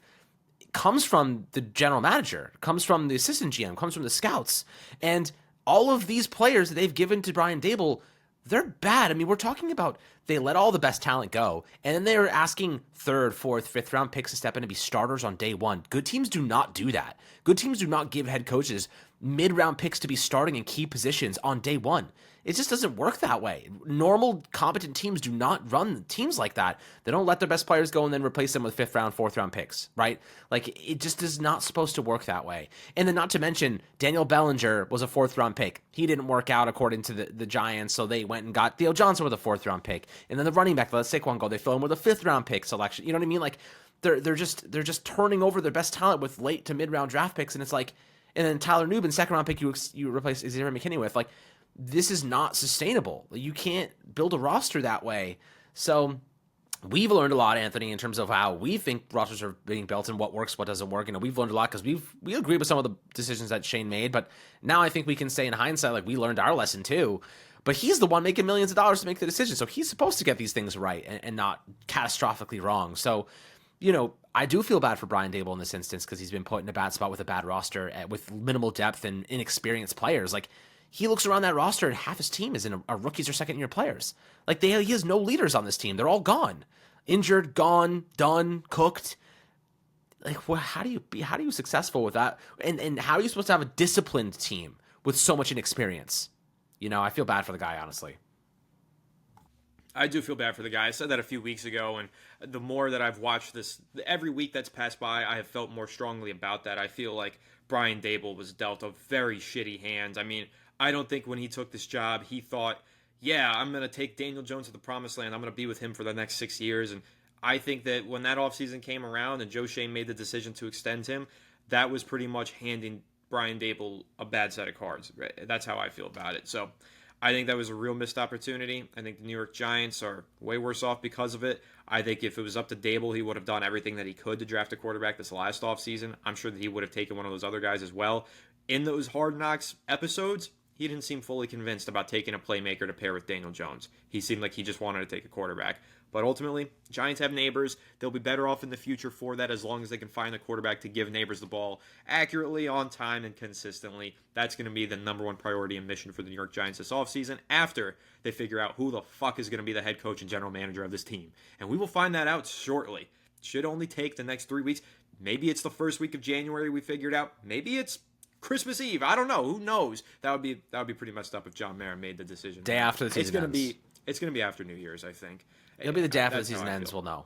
comes from the general manager, comes from the assistant GM, comes from the scouts. And all of these players that they've given to Brian Daboll, they're bad. I mean, we're talking about they let all the best talent go, and then they're asking third, fourth, fifth round picks to step in and be starters on day one. Good teams do not do that. Good teams do not give head coaches mid-round picks to be starting in key positions on day one. It just doesn't work that way. Normal, competent teams do not run teams like that. They don't let their best players go and then replace them with fifth round, fourth round picks, right? Like, it just is not supposed to work that way. And then not to mention, Daniel Bellinger was a fourth round pick. He didn't work out according to the Giants, so they went and got Theo Johnson with a fourth round pick. And then the running back, let Saquon go, they fill him with a fifth round pick selection. You know what I mean? Like, they're just turning over their best talent with late to mid round draft picks, and it's like, and then Tyler Nubin, second round pick, you replace Xavier McKinney with. Like, this is not sustainable. You can't build a roster that way. So we've learned a lot, Anthony, in terms of how we think rosters are being built and what works, what doesn't work. We've learned a lot because we agree with some of the decisions that Shane made. But now I think we can say in hindsight, like, we learned our lesson too. But he's the one making millions of dollars to make the decision. So he's supposed to get these things right and not catastrophically wrong. So, I do feel bad for Brian Daboll in this instance because he's been put in a bad spot with a bad roster with minimal depth and inexperienced players. Like, he looks around that roster and half his team is in a rookies or second-year players. Like, he has no leaders on this team. They're all gone. Injured, gone, done, cooked. Like, how do you be successful with that? And how are you supposed to have a disciplined team with so much inexperience? I feel bad for the guy, honestly. I do feel bad for the guy. I said that a few weeks ago, and the more that I've watched this, every week that's passed by, I have felt more strongly about that. I feel like Brian Daboll was dealt a very shitty hand. I mean, I don't think when he took this job, he thought, yeah, I'm going to take Daniel Jones to the promised land. I'm going to be with him for the next 6 years. And I think that when that offseason came around and Joe Schoen made the decision to extend him, that was pretty much handing Brian Daboll a bad set of cards. Right? That's how I feel about it. So I think that was a real missed opportunity. I think the New York Giants are way worse off because of it. I think if it was up to Dable, he would have done everything that he could to draft a quarterback this last offseason. I'm sure that he would have taken one of those other guys as well. In those Hard Knocks episodes, he didn't seem fully convinced about taking a playmaker to pair with Daniel Jones. He seemed like he just wanted to take a quarterback. But ultimately, Giants have Neighbors. They'll be better off in the future for that as long as they can find a quarterback to give Neighbors the ball accurately, on time, and consistently. That's going to be the number one priority and mission for the New York Giants this offseason after they figure out who the fuck is going to be the head coach and general manager of this team. And we will find that out shortly. Should only take the next 3 weeks. Maybe it's the first week of January we figure it out. Maybe it's Christmas Eve. I don't know. Who knows? That would be pretty messed up if John Mara made the decision. Day after the season ends. It's going to be after New Year's, I think. It'll be the day after the season ends. We'll know.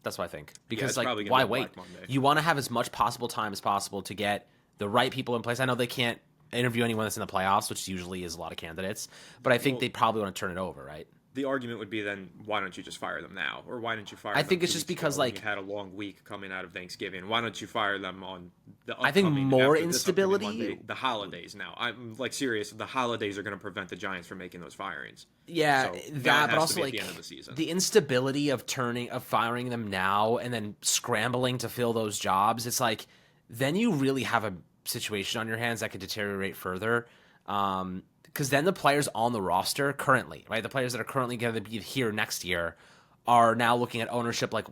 That's what I think. Because why wait? Black Monday. You want to have as much possible time as possible to get the right people in place. I know they can't interview anyone that's in the playoffs, which usually is a lot of candidates, but I think they probably want to turn it over, right? The argument would be then, why don't you just fire them now? Or why don't you fire them? I think it's just because, you had a long week coming out of Thanksgiving. Why don't you fire them on the upcoming, I think more after instability. Monday, the holidays now. I'm serious. The holidays are going to prevent the Giants from making those firings. Yeah, so that, but also at the end of the season. The instability of firing them now and then scrambling to fill those jobs. It's like, then you really have a situation on your hands that could deteriorate further. Because then the players on the roster currently, right, the players that are currently going to be here next year are now looking at ownership like,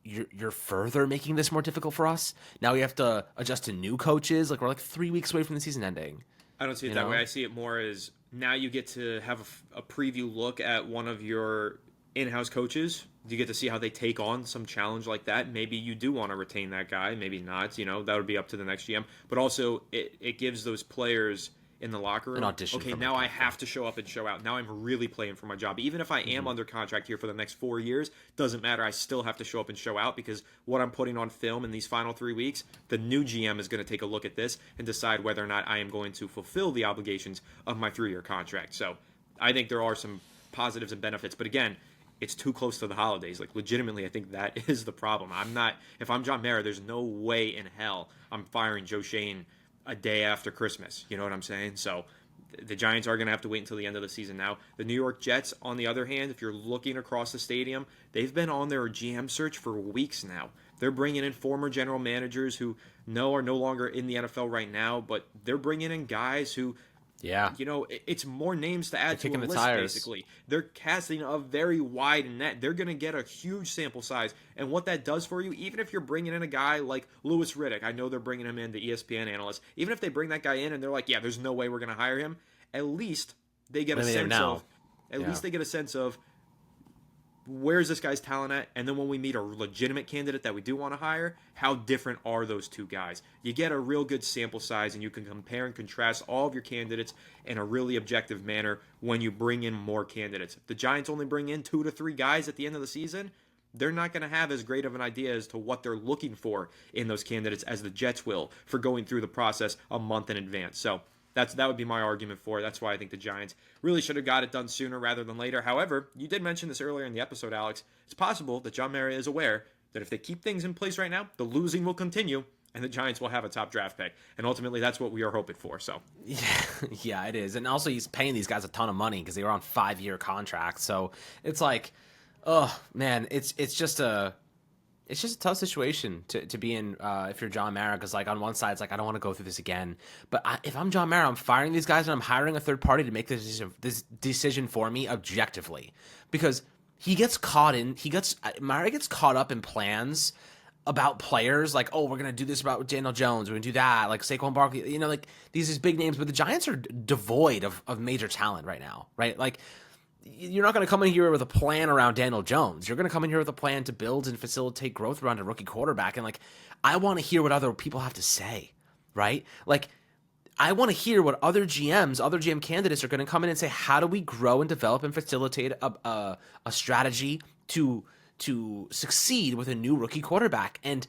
you're further making this more difficult for us. Now we have to adjust to new coaches. Like, we're like 3 weeks away from the season ending. I don't see it that way. I see it more as now you get to have a preview look at one of your in-house coaches. You get to see how they take on some challenge like that. Maybe you do want to retain that guy. Maybe not. That would be up to the next GM. But also, it gives those players in the locker room, okay, now I have to show up and show out. Now I'm really playing for my job. Even if I am under contract here for the next 4 years, doesn't matter. I still have to show up and show out because what I'm putting on film in these final 3 weeks, the new GM is going to take a look at this and decide whether or not I am going to fulfill the obligations of my 3-year contract. So I think there are some positives and benefits. But again, it's too close to the holidays. Like, legitimately, I think that is the problem. If I'm John Mara, there's no way in hell I'm firing Joe Schoen a day after Christmas. You know what I'm saying? So the Giants are going to have to wait until the end of the season now. The New York Jets, on the other hand, if you're looking across the stadium, they've been on their GM search for weeks now. They're bringing in former general managers who are no longer in the NFL right now, but they're bringing in guys who, it's more names to add to a list, basically. They're casting a very wide net. They're going to get a huge sample size. And what that does for you, even if you're bringing in a guy like Louis Riddick, I know they're bringing him in, the ESPN analyst, even if they bring that guy in and they're like, yeah, there's no way we're going to hire him, at least they get a sense of where's this guy's talent at, and then when we meet a legitimate candidate that we do want to hire, how different are those two guys? You get a real good sample size, and you can compare and contrast all of your candidates in a really objective manner when you bring in more candidates. If the Giants only bring in 2 to 3 guys at the end of the season, they're not going to have as great of an idea as to what they're looking for in those candidates as the Jets will for going through the process a month in advance. So that would be my argument for it. That's why I think the Giants really should have got it done sooner rather than later. However, you did mention this earlier in the episode, Alex. It's possible that John Mara is aware that if they keep things in place right now, the losing will continue and the Giants will have a top draft pick. And ultimately, that's what we are hoping for. So yeah, it is. And also, he's paying these guys a ton of money because they were on 5-year contracts. So it's like, oh man, it's just a tough situation to be in if you're John Mara, because like on one side it's like, I don't want to go through this again, but if I'm John Mara, I'm firing these guys and I'm hiring a third party to make this decision for me objectively, because Mara gets caught up in plans about players, like, oh, we're gonna do this about Daniel Jones, we're gonna do that, like Saquon Barkley, like these big names, but the Giants are devoid of major talent right now, right? Like, you're not going to come in here with a plan around Daniel Jones. You're going to come in here with a plan to build and facilitate growth around a rookie quarterback. And like, I want to hear what other people have to say, right? Like, I want to hear what other GM candidates are going to come in and say, how do we grow and develop and facilitate a strategy to succeed with a new rookie quarterback? And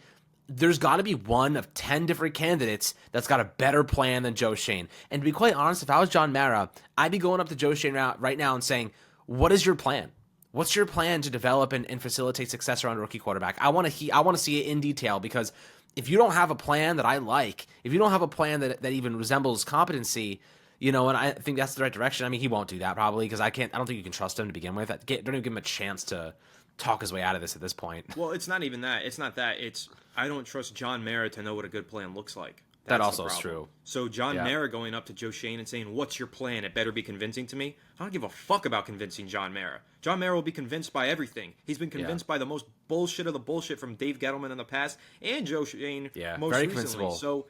there's got to be one of 10 different candidates that's got a better plan than Joe Schoen. And to be quite honest, if I was John Mara, I'd be going up to Joe Schoen right now and saying, what is your plan? What's your plan to develop and facilitate success around a rookie quarterback? I want to see it in detail, because if you don't have a plan that I like, if you don't have a plan that even resembles competency, And I think that's the right direction. I mean, he won't do that probably because I don't think you can trust him to begin with. Don't even give him a chance to talk his way out of this at this point. Well, it's not even that. It's not that. It's I don't trust John Mara to know what a good plan looks like. That also is true. So John Mara going up to Joe Schoen and saying, "What's your plan? It better be convincing to me." I don't give a fuck about convincing John Mara. John Mara will be convinced by everything. He's been convinced by the most bullshit of the bullshit from Dave Gettleman in the past and Joe Schoen most very recently. So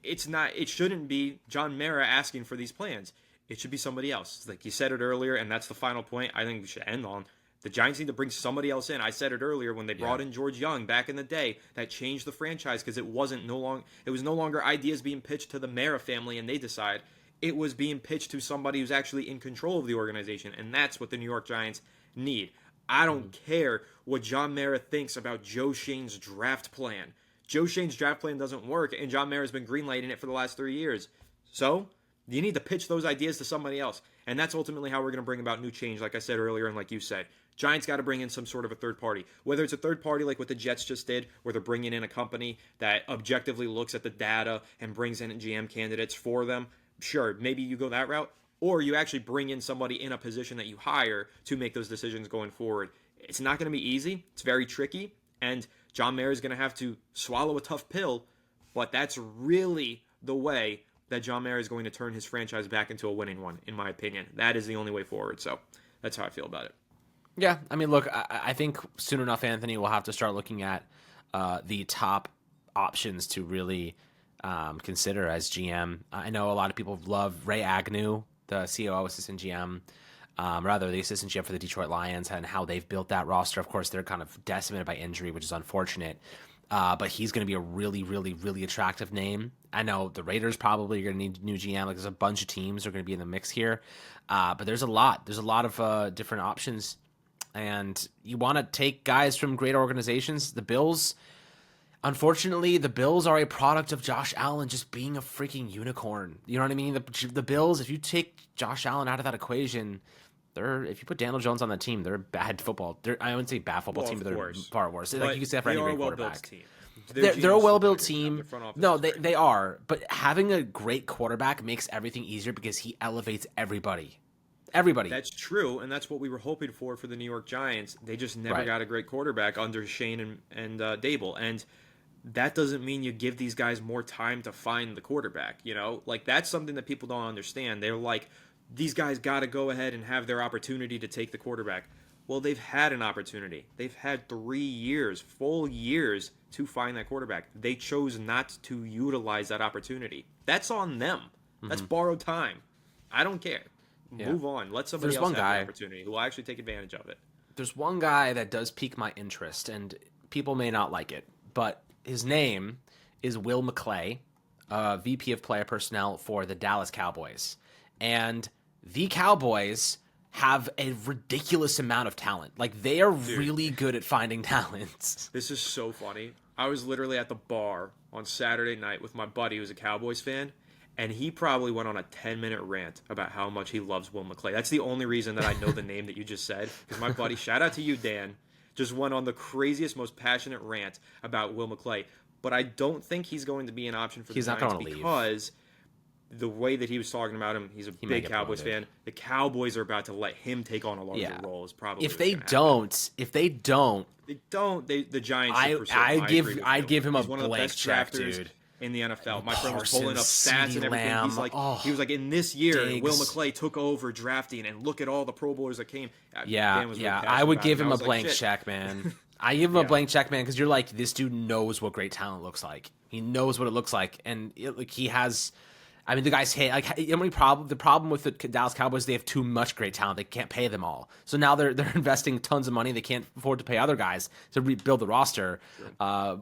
it's not. It shouldn't be John Mara asking for these plans. It should be somebody else. Like you said it earlier, and that's the final point I think we should end on. The Giants need to bring somebody else in. I said it earlier when they brought in George Young back in the day. That changed the franchise because it was no longer ideas being pitched to the Mara family and they decide. It was being pitched to somebody who's actually in control of the organization, and that's what the New York Giants need. I don't care what John Mara thinks about Joe Schoen's draft plan. Joe Schoen's draft plan doesn't work, and John Mara's been greenlighting it for the last 3 years. So you need to pitch those ideas to somebody else, and that's ultimately how we're going to bring about new change, like I said earlier and like you said. Giants got to bring in some sort of a third party. Whether it's a third party like what the Jets just did, where they're bringing in a company that objectively looks at the data and brings in GM candidates for them, sure, maybe you go that route. Or you actually bring in somebody in a position that you hire to make those decisions going forward. It's not going to be easy. It's very tricky. And John Mara is going to have to swallow a tough pill. But that's really the way that John Mara is going to turn his franchise back into a winning one, in my opinion. That is the only way forward. So that's how I feel about it. Yeah, I mean, look, I think soon enough, Anthony, will have to start looking at the top options to really consider as GM. I know a lot of people love Ray Agnew, the COO assistant GM, the assistant GM for the Detroit Lions, and how they've built that roster. Of course, they're kind of decimated by injury, which is unfortunate. But he's going to be a really, really, really attractive name. I know the Raiders probably are going to need a new GM. Like, there's a bunch of teams that are going to be in the mix here. But there's a lot. There's a lot of different options. And you want to take guys from great organizations. The Bills, unfortunately, the Bills are a product of Josh Allen just being a freaking unicorn. You know what I mean? The Bills, if you take Josh Allen out of that equation, if you put Daniel Jones on the team, they're a bad football. I wouldn't say bad football team, but they're far worse. Like you can say that for any great quarterback. They're a well-built team. No, they are. But having a great quarterback makes everything easier because he elevates everybody. That's true, and that's what we were hoping for the New York Giants. They just never got a great quarterback under Shane and Dable. And that doesn't mean you give these guys more time to find the quarterback, Like, that's something that people don't understand. They're like, these guys got to go ahead and have their opportunity to take the quarterback. Well, they've had an opportunity. They've had 3 years, full years, to find that quarterback. They chose not to utilize that opportunity. That's on them. That's borrowed time. I don't care. Move on. Let somebody else have the opportunity who will actually take advantage of it. There's one guy that does pique my interest, and people may not like it, but his name is Will McClay, VP of Player Personnel for the Dallas Cowboys. And the Cowboys have a ridiculous amount of talent. Like, they are really good at finding talents. This is so funny. I was literally at the bar on Saturday night with my buddy who's a Cowboys fan, and he probably went on a 10-minute rant about how much he loves Will McClay. That's the only reason that I know the name that you just said. Because my buddy, shout out to you, Dan, just went on the craziest, most passionate rant about Will McClay. But I don't think he's going to be an option for the Giants because the way that he was talking about him, he's a big Cowboys fan. The Cowboys are about to let him take on a larger role. Is probably if they don't, the Giants. I'd give him a one of the blank best check, drafters dude. In the NFL. My friend was pulling up stats CeeDee and everything. Lamb. He was like, in this year, Diggs. Will McClay took over drafting, and look at all the Pro Bowlers that came. I would give him a blank check, man. I give him a blank check, man, because you're like, this dude knows what great talent looks like. He knows what it looks like, and he has. I mean, the guy's hit. Like, the problem with the Dallas Cowboys, they have too much great talent. They can't pay them all. So now they're investing tons of money. They can't afford to pay other guys to rebuild the roster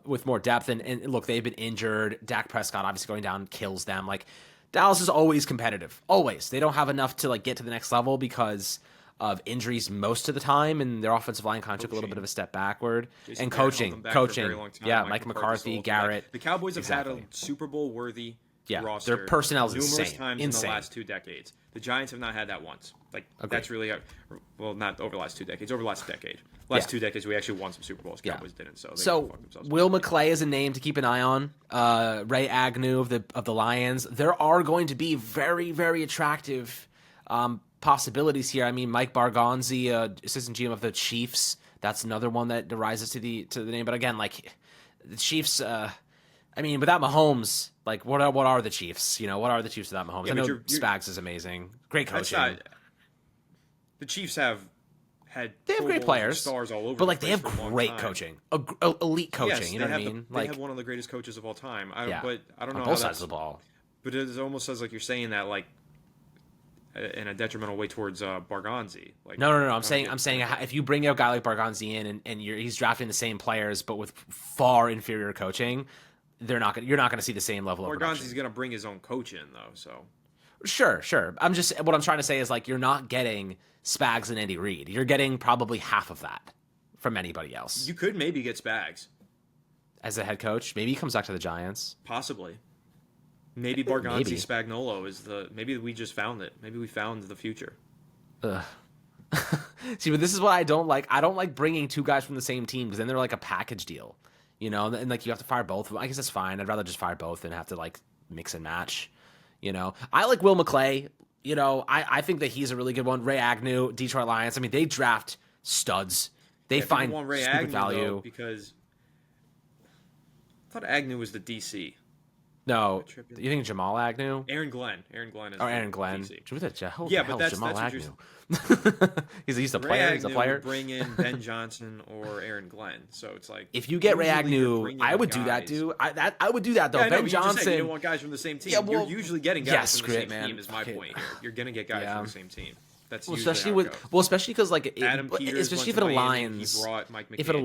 with more depth. And look, they've been injured. Dak Prescott obviously going down kills them. Like, Dallas is always competitive. Always. They don't have enough to get to the next level because of injuries most of the time, and their offensive line kind of took a little bit of a step backward. Jason and coaching. Yeah, Mike McCarthy, Garrett. The Cowboys have had a Super Bowl worthy Yeah, roster. their personnel is numerous insane. times Insane. in the last 2 decades. The Giants have not had that once. Like Agreed. that's really well, not over the last 2 decades. Over the last decade. Last 2 decades, we actually won some Super Bowls. Cowboys didn't. So Will McClay is a name to keep an eye on. Ray Agnew of the Lions. There are going to be very, very attractive possibilities here. I mean, Mike Bargonzi, assistant GM of the Chiefs. That's another one that rises to the name. But again, like the Chiefs. I mean, without Mahomes, like what are the Chiefs? You know, what are the Chiefs without Mahomes? Yeah, I know Spags is amazing, great coaching. The Chiefs have had great players, stars all over, but like the they have place great coaching, elite coaching. Yes, you know what I mean? They have one of the greatest coaches of all time. But I don't know on how both sides of the ball. But it almost says like you're saying that like in a detrimental way towards Bargonzi. Like no. I'm saying if you bring a guy like Bargonzi in and he's drafting the same players but with far inferior coaching, you're not going to see the same level of production. Bargonzi's going to bring his own coach in though, so sure. What I'm trying to say is like you're not getting Spags and Andy Reid. You're getting probably half of that from anybody else. You could maybe get Spags as a head coach. Maybe he comes back to the Giants. Possibly. Maybe Bargonzi Spagnuolo is maybe we just found it. Maybe we found the future. Ugh. See, but this is what I don't like. I don't like bringing two guys from the same team because then they're like a package deal, you know. And like you have to fire both of them. I guess that's fine. I'd rather just fire both than have to like mix and match, you know. I like Will McClay. You know, I think that he's a really good one. Ray Agnew, Detroit Lions. I mean, they draft studs. They find Ray stupid Agnew, value though, because I thought Agnew was the DC. No, you think Jamal Agnew? Aaron Glenn is Aaron Glenn. DC. Yeah, but that's Jamal Agnew. He's a player. He's a player. Would bring in Ben Johnson or Aaron Glenn. So it's like if you get Ray Agnew, I would do that, dude. I would do that though. Yeah, Ben Johnson. Said you don't want guys from the same team. Yeah, well, you're usually getting guys from the same man. team. Is my point here. You're gonna get guys from the same team. That's especially because like Adam Peters, especially if it aligns. If it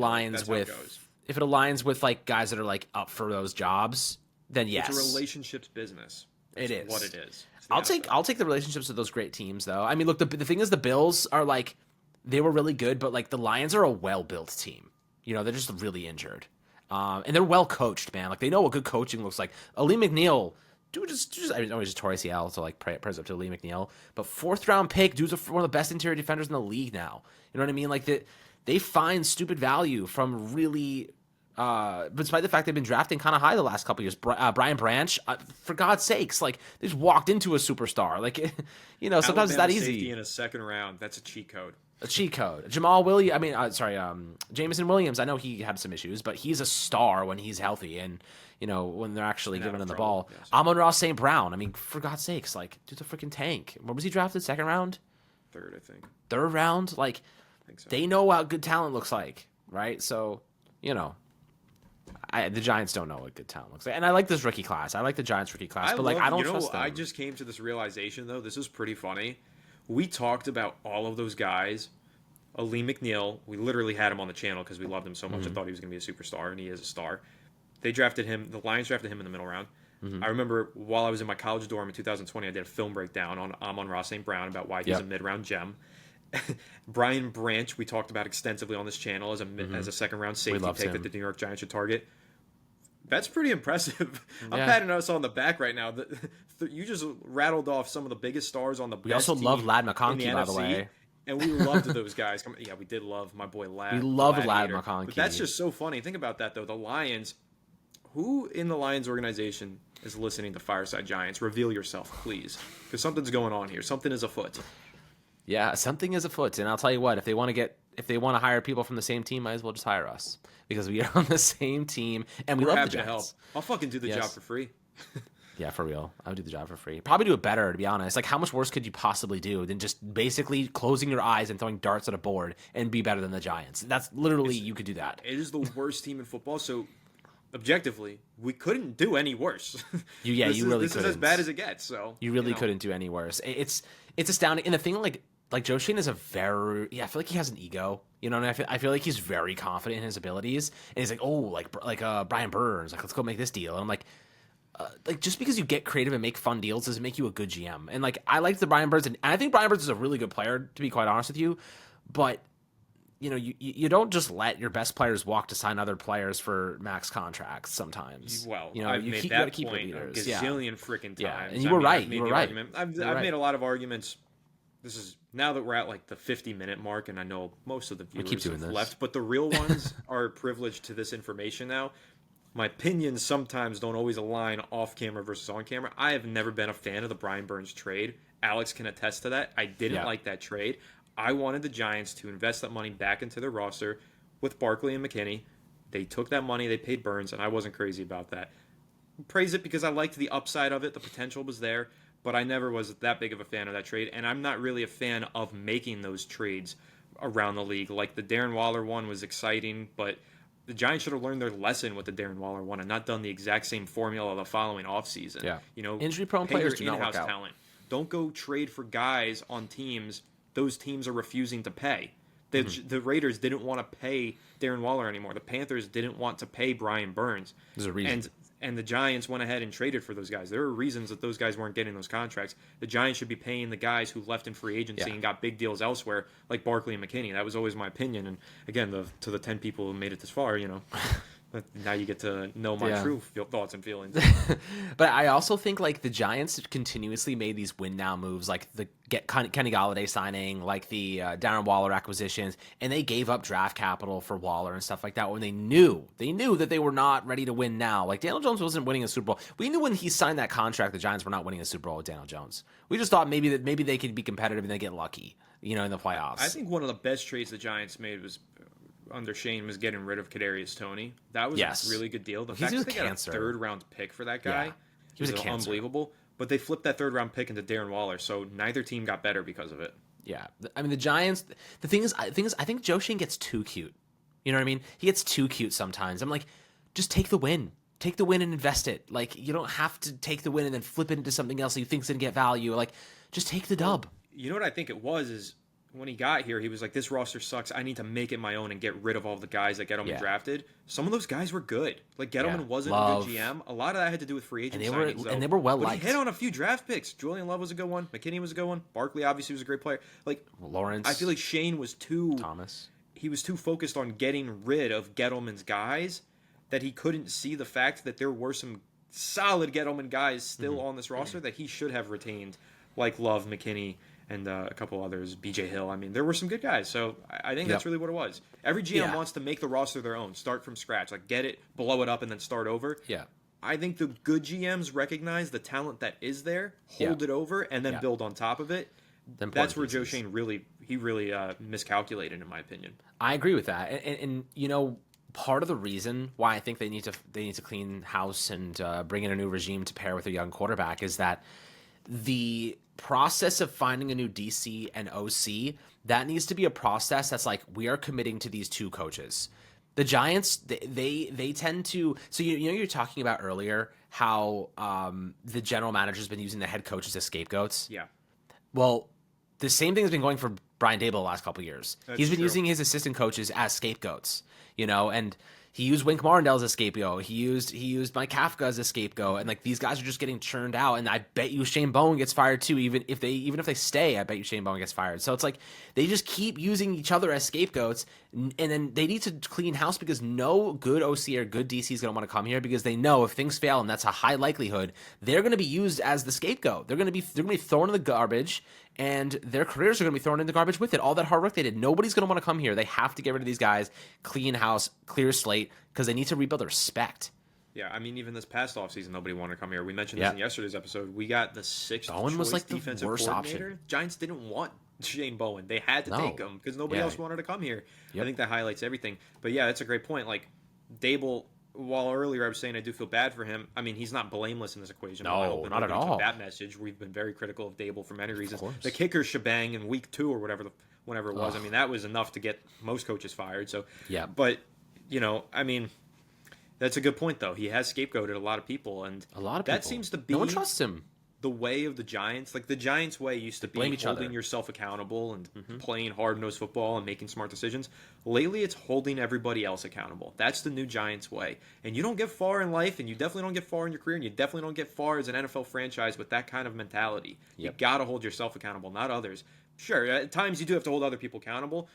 aligns with like guys that are like up for those jobs. Then yes, it's a relationships business. It is what it is. I'll take the relationships with those great teams though. I mean, look, the thing is, the Bills are like they were really good, but like the Lions are a well-built team. You know, they're just really injured, and they're well coached, man. Like they know what good coaching looks like. Ali McNeil, dude, I know he's just tore ACL, so like prayers up to Ali McNeil. But 4th round pick, dude's one of the best interior defenders in the league now. You know what I mean? Like they find stupid value from really. But despite the fact they've been drafting kind of high the last couple of years, Brian Branch, for God's sakes, like they just walked into a superstar. Like, you know, sometimes Alabama it's that easy. Safety in a 2nd round, that's a cheat code. A cheat code. Jameson Williams. I know he had some issues, but he's a star when he's healthy and you know when they're actually giving him the ball. Yes. Amon-Ra St. Brown. I mean, for God's sakes, like dude's a freaking tank. Where was he drafted? 2nd round? 3rd, I think. 3rd round. Like, I think so. They know what good talent looks like, right? So, you know. The Giants don't know what good talent looks like. And I like this rookie class. I like the Giants rookie class. But I don't trust them. I just came to this realization, though. This is pretty funny. We talked about all of those guys. Ali McNeil, we literally had him on the channel because we loved him so much. I thought he was going to be a superstar, and he is a star. They drafted him. The Lions drafted him in the middle round. I remember while I was in my college dorm in 2020, I did a film breakdown on Amon-Ra St. Brown about why he's a mid-round gem. Brian Branch, we talked about extensively on this channel as a 2nd round safety pick that the New York Giants should target. That's pretty impressive. I'm patting us on the back right now. You just rattled off some of the biggest stars on the best team. We also love Ladd McConkey, by the way. And we loved those guys. Yeah, we did love my boy Ladd. We loved Ladd McConkey. But that's just so funny. Think about that, though. The Lions, who in the Lions organization is listening to Fireside Giants? Reveal yourself, please. Because something's going on here. Something is afoot. Yeah, something is afoot. And I'll tell you what, if they want to hire people from the same team, might as well just hire us. Because we are on the same team, and we love the Giants. To help. I'll fucking do the job for free. Yeah, for real. I would do the job for free. Probably do it better, to be honest. Like, how much worse could you possibly do than just basically closing your eyes and throwing darts at a board and be better than the Giants? That's literally, you could do that. It is the worst team in football, so objectively, we couldn't do any worse. You really couldn't. This is as bad as it gets, so. You really couldn't do any worse. It's astounding. And the thing, like Joe Shane is I feel like he has an ego, you know, and I feel like he's very confident in his abilities, and he's like, Brian Burns, like, let's go make this deal, and I'm like just because you get creative and make fun deals doesn't make you a good GM, and like I like the Brian Burns, and I think Brian Burns is a really good player, to be quite honest with you, but you don't just let your best players walk to sign other players for max contracts sometimes. Well, I've made you gotta that keep your point a leaders. gazillion freaking Yeah, times. and you were right. I've made You were the right. argument. I've made a lot of arguments. This is now that we're at like the 50-minute mark, and I know most of the viewers have left, but the real ones are privileged to this information now. My opinions sometimes don't always align off camera versus on camera. I have never been a fan of the Brian Burns trade. Alex can attest to that. I didn't like that trade. I wanted the Giants to invest that money back into their roster with Barkley and McKinney. They took that money, they paid Burns, and I wasn't crazy about that. Praise it because I liked the upside of it. The potential was there, but I never was that big of a fan of that trade, and I'm not really a fan of making those trades around the league. Like the Darren Waller one was exciting, but the Giants should have learned their lesson with the Darren Waller one and not done the exact same formula the following offseason. Yeah. pay Injury-prone players your do not in-house work out. talent. Don't go trade for guys on teams those teams are refusing to pay. The Raiders didn't want to pay Darren Waller anymore. The Panthers didn't want to pay Brian Burns. There's a reason. And the Giants went ahead and traded for those guys. There are reasons that those guys weren't getting those contracts. The Giants should be paying the guys who left in free agency and got big deals elsewhere, like Barkley and McKinney. That was always my opinion. And again, to the 10 people who made it this far, now you get to know my true thoughts and feelings. But I also think like the Giants continuously made these win now moves, like the Kenny Golladay signing, like the Darren Waller acquisitions, and they gave up draft capital for Waller and stuff like that when they knew that they were not ready to win now. Like Daniel Jones wasn't winning a Super Bowl. We knew when he signed that contract, the Giants were not winning a Super Bowl with Daniel Jones. We just thought maybe they could be competitive and they get lucky, in the playoffs. I think one of the best trades the Giants made was under Shane was getting rid of Kadarius Toney. That was a really good deal. The fact that they got a third-round pick for that guy was unbelievable. But they flipped that third-round pick into Darren Waller, so neither team got better because of it. Yeah, I mean the Giants. The thing is, I think Joe Shane gets too cute. You know what I mean? He gets too cute sometimes. I'm like, just take the win. Take the win and invest it. Like you don't have to take the win and then flip it into something else that you think's gonna get value. Like just take the dub. You know what I think it was is when he got here, he was like, this roster sucks. I need to make it my own and get rid of all the guys that Gettleman drafted. Some of those guys were good. Like, Gettleman wasn't a good GM. A lot of that had to do with free agent signings, and they were well liked. He hit on a few draft picks. Julian Love was a good one. McKinney was a good one. Barkley obviously was a great player. Like, Lawrence. I feel like Shane was too... Thomas. He was too focused on getting rid of Gettleman's guys that he couldn't see the fact that there were some solid Gettleman guys still on this roster that he should have retained, like Love, McKinney, and a couple others, B.J. Hill. I mean, there were some good guys, so I think that's really what it was. Every GM wants to make the roster their own, start from scratch, like get it, blow it up, and then start over. Yeah. I think the good GMs recognize the talent that is there, hold it over, and then build on top of it. That's where Joe Shane really miscalculated, in my opinion. I agree with that, and part of the reason why I think they need to clean house and bring in a new regime to pair with a young quarterback is that the process of finding a new DC and OC, that needs to be a process that's like, we are committing to these two coaches. The Giants, they tend to, so you're talking about earlier how the general manager's been using the head coaches as scapegoats. Yeah. Well, the same thing has been going for Brian Daboll the last couple of years. He's been using his assistant coaches as scapegoats, and he used Wink Martindale as a scapegoat. He used Mike Kafka as a scapegoat, and like these guys are just getting churned out. And I bet you Shane Bowen gets fired too. Even if they stay, I bet you Shane Bowen gets fired. So it's like they just keep using each other as scapegoats, and then they need to clean house because no good OC or good DC is going to want to come here because they know if things fail, and that's a high likelihood, they're going to be used as the scapegoat. They're going to be thrown in the garbage, and their careers are going to be thrown in the garbage with it. All that hard work they did, nobody's going to want to come here. They have to get rid of these guys, clean house, clear slate, because they need to rebuild their respect. Yeah, I mean, even this past offseason, nobody wanted to come here. We mentioned this in yesterday's episode. We got the sixth Bowen was like defensive the worst coordinator. option. Giants didn't want Shane Bowen. They had to take him because nobody else wanted to come here. I think that highlights everything. But yeah, that's a great point. Like, Daboll, while earlier I was saying I do feel bad for him, I mean, he's not blameless in this equation. No, not at all. That message. We've been very critical of Daboll for many reasons. The kicker shebang in week 2 or whenever it was, I mean, that was enough to get most coaches fired. So, yeah. But, I mean, that's a good point, though. He has scapegoated a lot of people, and that seems to be no one trusts him. The way of the Giants. Like, the Giants' way used to be holding yourself accountable and playing hard-nosed football and making smart decisions. Lately, it's holding everybody else accountable. That's the new Giants' way. And you don't get far in life, and you definitely don't get far in your career, and you definitely don't get far as an NFL franchise with that kind of mentality. You got to hold yourself accountable, not others. Sure, at times you do have to hold other people accountable,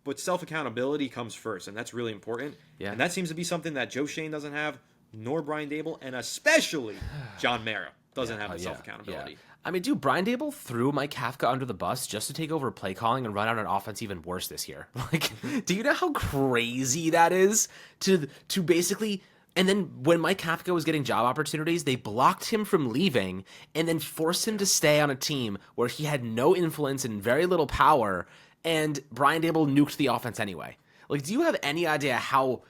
but self-accountability comes first, and that's really important. Yeah. And that seems to be something that Joe Shane doesn't have, nor Brian Dable, and especially John Mara doesn't have the self-accountability. Yeah. I mean, dude, Brian Dable threw Mike Kafka under the bus just to take over play calling and run out an offense even worse this year. Like, do you know how crazy that is to basically... And then when Mike Kafka was getting job opportunities, they blocked him from leaving and then forced him to stay on a team where he had no influence and very little power, and Brian Dable nuked the offense anyway. Like, do you have any idea how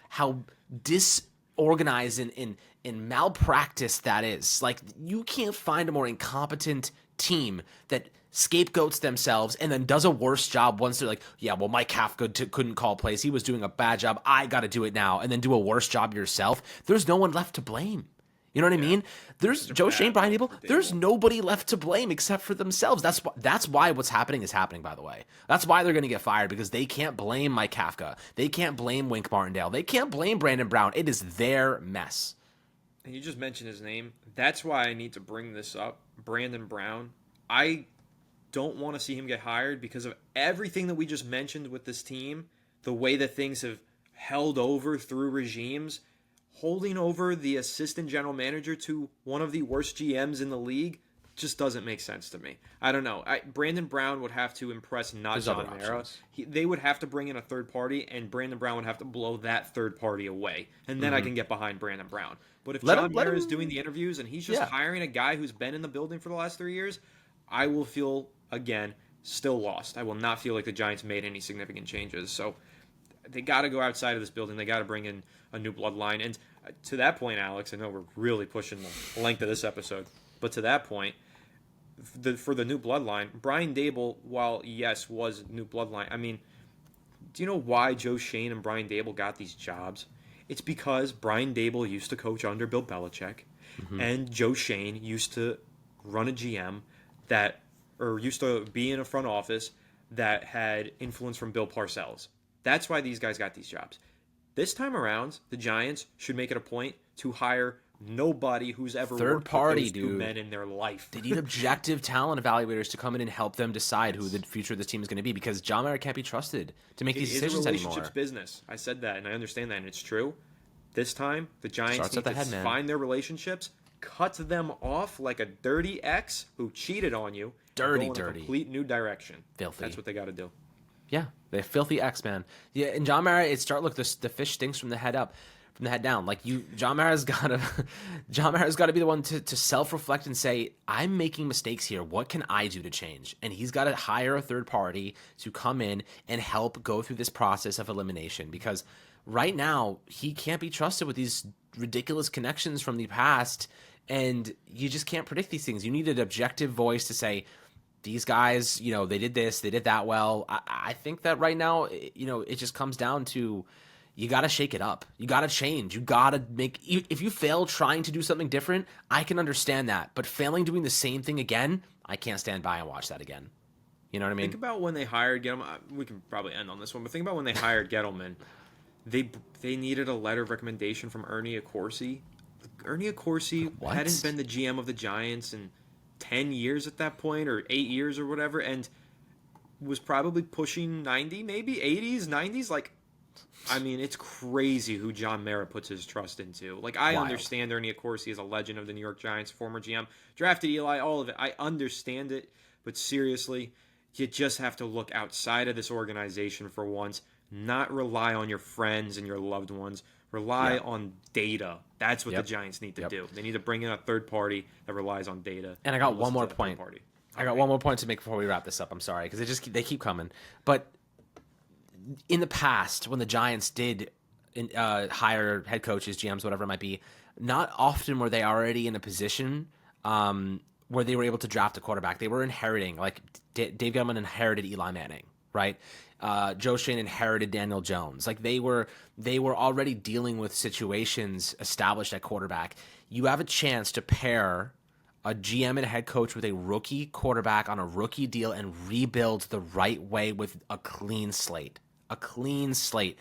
disorganized and malpractice that is? Like, you can't find a more incompetent team that scapegoats themselves and then does a worse job once they're like, yeah, well, Mike Kafka couldn't call plays. He was doing a bad job. I got to do it now. And then do a worse job yourself. There's no one left to blame. You know what I mean? There's Joe Shane, Brian Dable. There's nobody left to blame except for themselves. That's why what's happening is happening, by the way. That's why they're going to get fired, because they can't blame Mike Kafka. They can't blame Wink Martindale. They can't blame Brandon Brown. It is their mess. And you just mentioned his name. That's why I need to bring this up. Brandon Brown. I don't want to see him get hired because of everything that we just mentioned with this team, the way that things have held over through regimes, holding over the assistant general manager to one of the worst GMs in the league just doesn't make sense to me. I don't know. Brandon Brown would have to impress not John Mara. They would have to bring in a third party, and Brandon Brown would have to blow that third party away, and then I can get behind Brandon Brown. But if John Mara is doing the interviews and he's just hiring a guy who's been in the building for the last 3 years, I will feel, again, still lost. I will not feel like the Giants made any significant changes. So they got to go outside of this building. They got to bring in a new bloodline. And to that point, Alex, I know we're really pushing the length of this episode, but to that point, for the new bloodline, Brian Dable, while yes, was new bloodline, I mean, do you know why Joe Shane and Brian Dable got these jobs? It's because Brian Dable used to coach under Bill Belichick, and Joe Shane used to run a GM or used to be in a front office that had influence from Bill Parcells. That's why these guys got these jobs. This time around, the Giants should make it a point to hire nobody who's ever worked with those two men in their life. They need objective talent evaluators to come in and help them decide who the future of this team is going to be, because John Mara can't be trusted to make these decisions anymore. It's a relationships business. I said that, and I understand that, and it's true. This time, the Giants need to find their relationships, cut them off like a dirty ex who cheated on you, dirty, in a complete new direction. Filthy. That's what they got to do. Yeah, they're filthy X, man. Yeah, and John Mara, the fish stinks from the head up, from the head down. Like John Mara's got to be the one to self-reflect and say, I'm making mistakes here. What can I do to change? And he's got to hire a third party to come in and help go through this process of elimination, because right now he can't be trusted with these ridiculous connections from the past, and you just can't predict these things. You need an objective voice to say, these guys, they did this, they did that well. I think that right now, it just comes down to, you got to shake it up. You got to change. You got to if you fail trying to do something different, I can understand that. But failing doing the same thing again, I can't stand by and watch that again. You know what I mean? Think about when they hired Gettleman. We can probably end on this one, but think about when they hired Gettleman. They needed a letter of recommendation from Ernie Accorsi. Ernie Accorsi hadn't been the GM of the Giants in 10 years at that point, or 8 years or whatever, and was probably pushing 90, maybe 80s, 90s. Like, I mean, it's crazy who John Mara puts his trust into. Like, I understand Ernie Accorsi is a legend of the New York Giants, former GM, drafted Eli, all of it. I understand it, but seriously, you just have to look outside of this organization for once, not rely on your friends and your loved ones. Rely on data. That's what the Giants need to do. They need to bring in a third party that relies on data. And I got one more point. I got one more point to make before we wrap this up. I'm sorry, because they keep coming. But in the past, when the Giants did hire head coaches, GMs, whatever it might be, not often were they already in a position where they were able to draft a quarterback. They were inheriting, like Dave Gettleman inherited Eli Manning, right? Joe Shane inherited Daniel Jones. Like they were already dealing with situations established at quarterback. You have a chance to pair a GM and a head coach with a rookie quarterback on a rookie deal and rebuild the right way with a clean slate. A clean slate.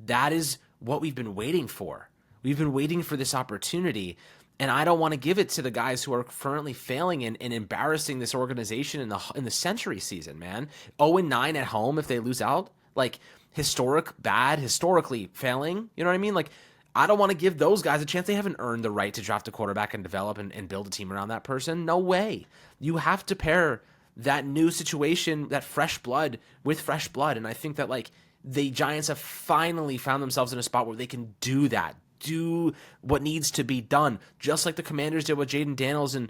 That is what we've been waiting for. We've been waiting for this opportunity. And I don't want to give it to the guys who are currently failing and embarrassing this organization in the century season, man. 0-9 at home if they lose out. like historically failing. You know what I mean? Like, I don't want to give those guys a chance. They haven't earned the right to draft a quarterback and develop and build a team around that person. No way. You have to pair that new situation, that fresh blood with fresh blood. And I think that like the Giants have finally found themselves in a spot where they can do that. Do what needs to be done, just like the Commanders did with Jaden Daniels and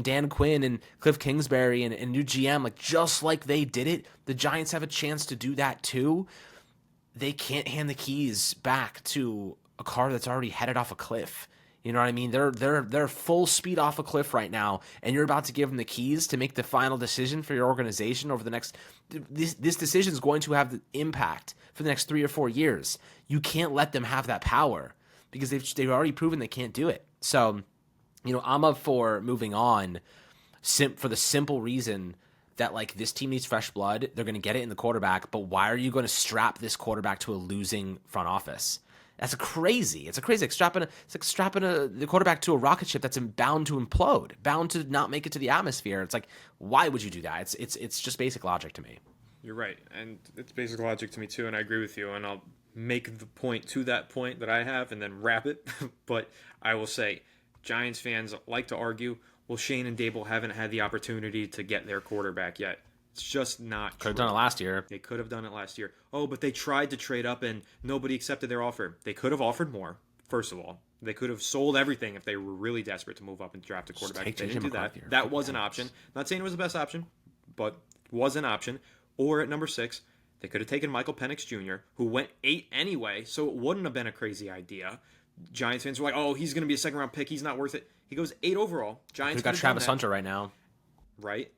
Dan Quinn and Cliff Kingsbury and new GM. Like, just like they did it, the Giants have a chance to do that too. They can't hand the keys back to a car that's already headed off a cliff. You know what I mean? They're full speed off a cliff right now, and you're about to give them the keys to make the final decision for your organization over the next. This decision is going to have the impact for the next 3 or 4 years. You can't let them have that power because they've already proven they can't do it. So, I'm up for moving on, for the simple reason that like this team needs fresh blood. They're going to get it in the quarterback, but why are you going to strap this quarterback to a losing front office? That's crazy. It's like strapping the quarterback to a rocket ship that's bound to implode, bound to not make it to the atmosphere. It's like, why would you do that? It's just basic logic to me. You're right, and it's basic logic to me too, and I agree with you. And I'll make the point to that point that I have, and then wrap it. But I will say, Giants fans like to argue, well, Shane and Dable haven't had the opportunity to get their quarterback yet. It's just not true. Could have done it last year. They could have done it last year. Oh, but they tried to trade up and nobody accepted their offer. They could have offered more, first of all. They could have sold everything if they were really desperate to move up and draft a quarterback. They didn't do that. That was an option. Not saying it was the best option, but was an option. Or at number 6, they could have taken Michael Penix Jr., who went 8 anyway, so it wouldn't have been a crazy idea. Giants fans were like, oh, he's going to be a second-round pick. He's not worth it. He goes 8 overall. Giants got Travis Hunter right now. Right.